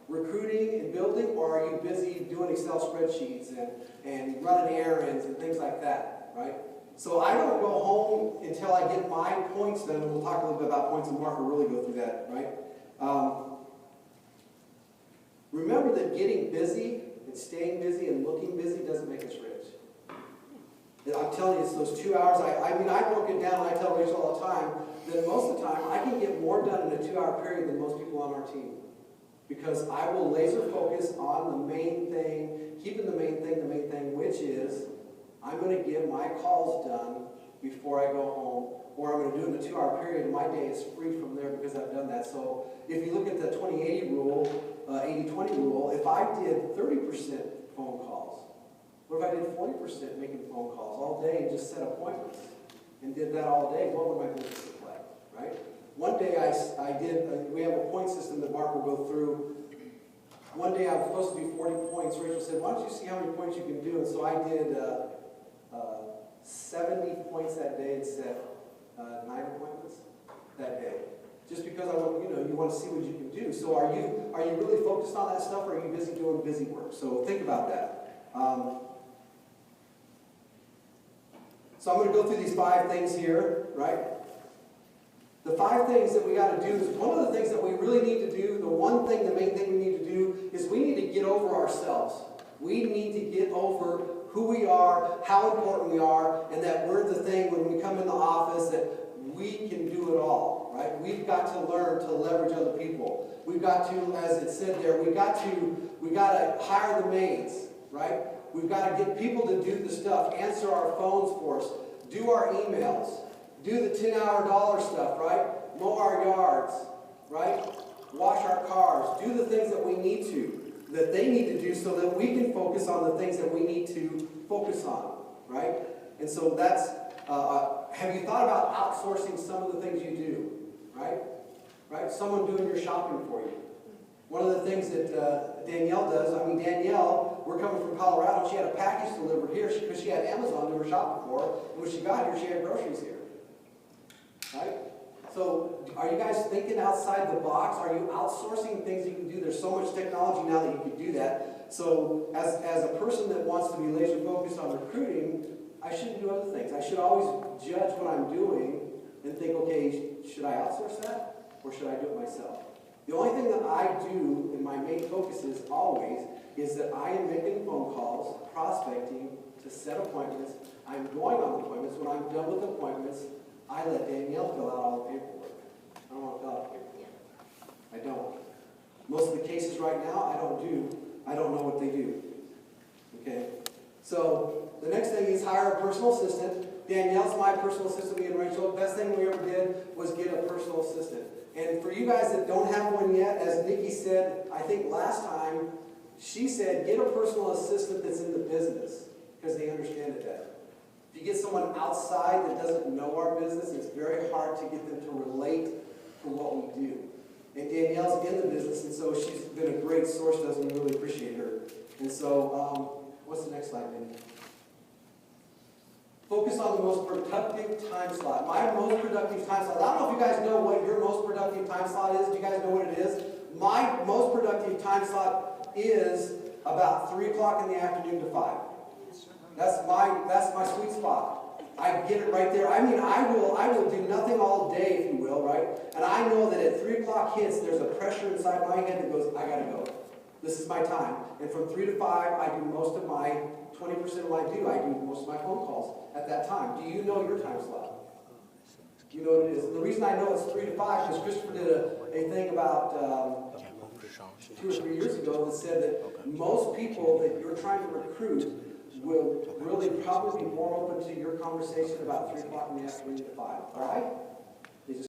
recruiting and building, or are you busy doing Excel spreadsheets and running errands and things like that, right? So I don't go home until I get my points done, and we'll talk a little bit about points, and Mark will really go through that, right? Remember that getting busy and staying busy and looking busy doesn't make us rich. And I'm telling you, it's those 2 hours. I mean, I broke it down, and I tell Rachel all the time that most of the time I can get more done in a 2-hour period than most people on our team. Because I will laser focus on the main thing, keeping the main thing, which is I'm going to get my calls done before I go home, or I'm going to do it in a 2-hour period, and my day is free from there because I've done that. So if you look at the 20-80 rule, 80-20 rule, if I did 30% phone calls, what if I did 40% making phone calls all day and just set appointments and did that all day, what would my business look like, right? One day we have a point system that Mark will go through. One day I was supposed to do 40 points. Rachel said, why don't you see how many points you can do? And so I did 70 points that day and set 9 appointments that day. Just because I want, you want to see what you can do. So are you really focused on that stuff, or are you busy doing busy work? So think about that. So I'm going to go through these 5 things here, right? The 5 things that we got to do is, one of the things that we really need to do, the main thing we need to do is we need to get over ourselves. We need to get over who we are, how important we are, and that we're the thing when we come in the office that we can do it all, right? We've got to learn to leverage other people. We've got to, as it said there, we got to hire the maids, right? We've got to get people to do the stuff, answer our phones for us, do our emails, do the $10 dollar stuff, right? Mow our yards, right? Wash our cars, do the things that we need to, that they need to do so that we can focus on the things that we need to focus on, right? And so that's, have you thought about outsourcing some of the things you do, right? Right? Someone doing your shopping for you. One of the things that Danielle does, Danielle, we're coming from Colorado, she had a package delivered here because she had Amazon do her shopping for her, and when she got here, she had groceries here. Right? So are you guys thinking outside the box? Are you outsourcing things you can do? There's so much technology now that you can do that. So as a person that wants to be laser focused on recruiting, I shouldn't do other things. I should always judge what I'm doing and think, okay, should I outsource that or should I do it myself? The only thing that I do, and my main focus is always, is that I am making phone calls, prospecting to set appointments. I'm going on appointments. When I'm done with appointments, I let Danielle fill out all the paperwork. I don't want to fill out the paperwork. I don't. Most of the cases right now, I don't know what they do. Okay? So, the next thing is hire a personal assistant. Danielle's my personal assistant, me and Rachel. The best thing we ever did was get a personal assistant. And for you guys that don't have one yet, as Nikki said, I think last time, she said, get a personal assistant that's in the business, because they understand it better. If you get someone outside that doesn't know our business, it's very hard to get them to relate to what we do. And Danielle's in the business, and so she's been a great source to us, and we really appreciate her. And so, what's the next slide, Mindy? Focus on the most productive time slot. My most productive time slot. I don't know if you guys know what your most productive time slot is. Do you guys know what it is? My most productive time slot is about 3 o'clock in the afternoon to 5. That's my sweet spot. I get it right there. I will do nothing all day, if you will, right? And I know that at 3 o'clock hits, there's a pressure inside my head that goes, I gotta go. This is my time. And from 3 to 5, I do most of my, 20% of what I do most of my phone calls at that time. Do you know your time slot? You know what it is. And the reason I know it's 3 to 5, because Christopher did a thing about 2 or 3 years ago that said that most people that you're trying to recruit will really probably be more open to your conversation about 3 o'clock in the afternoon to 5. All right?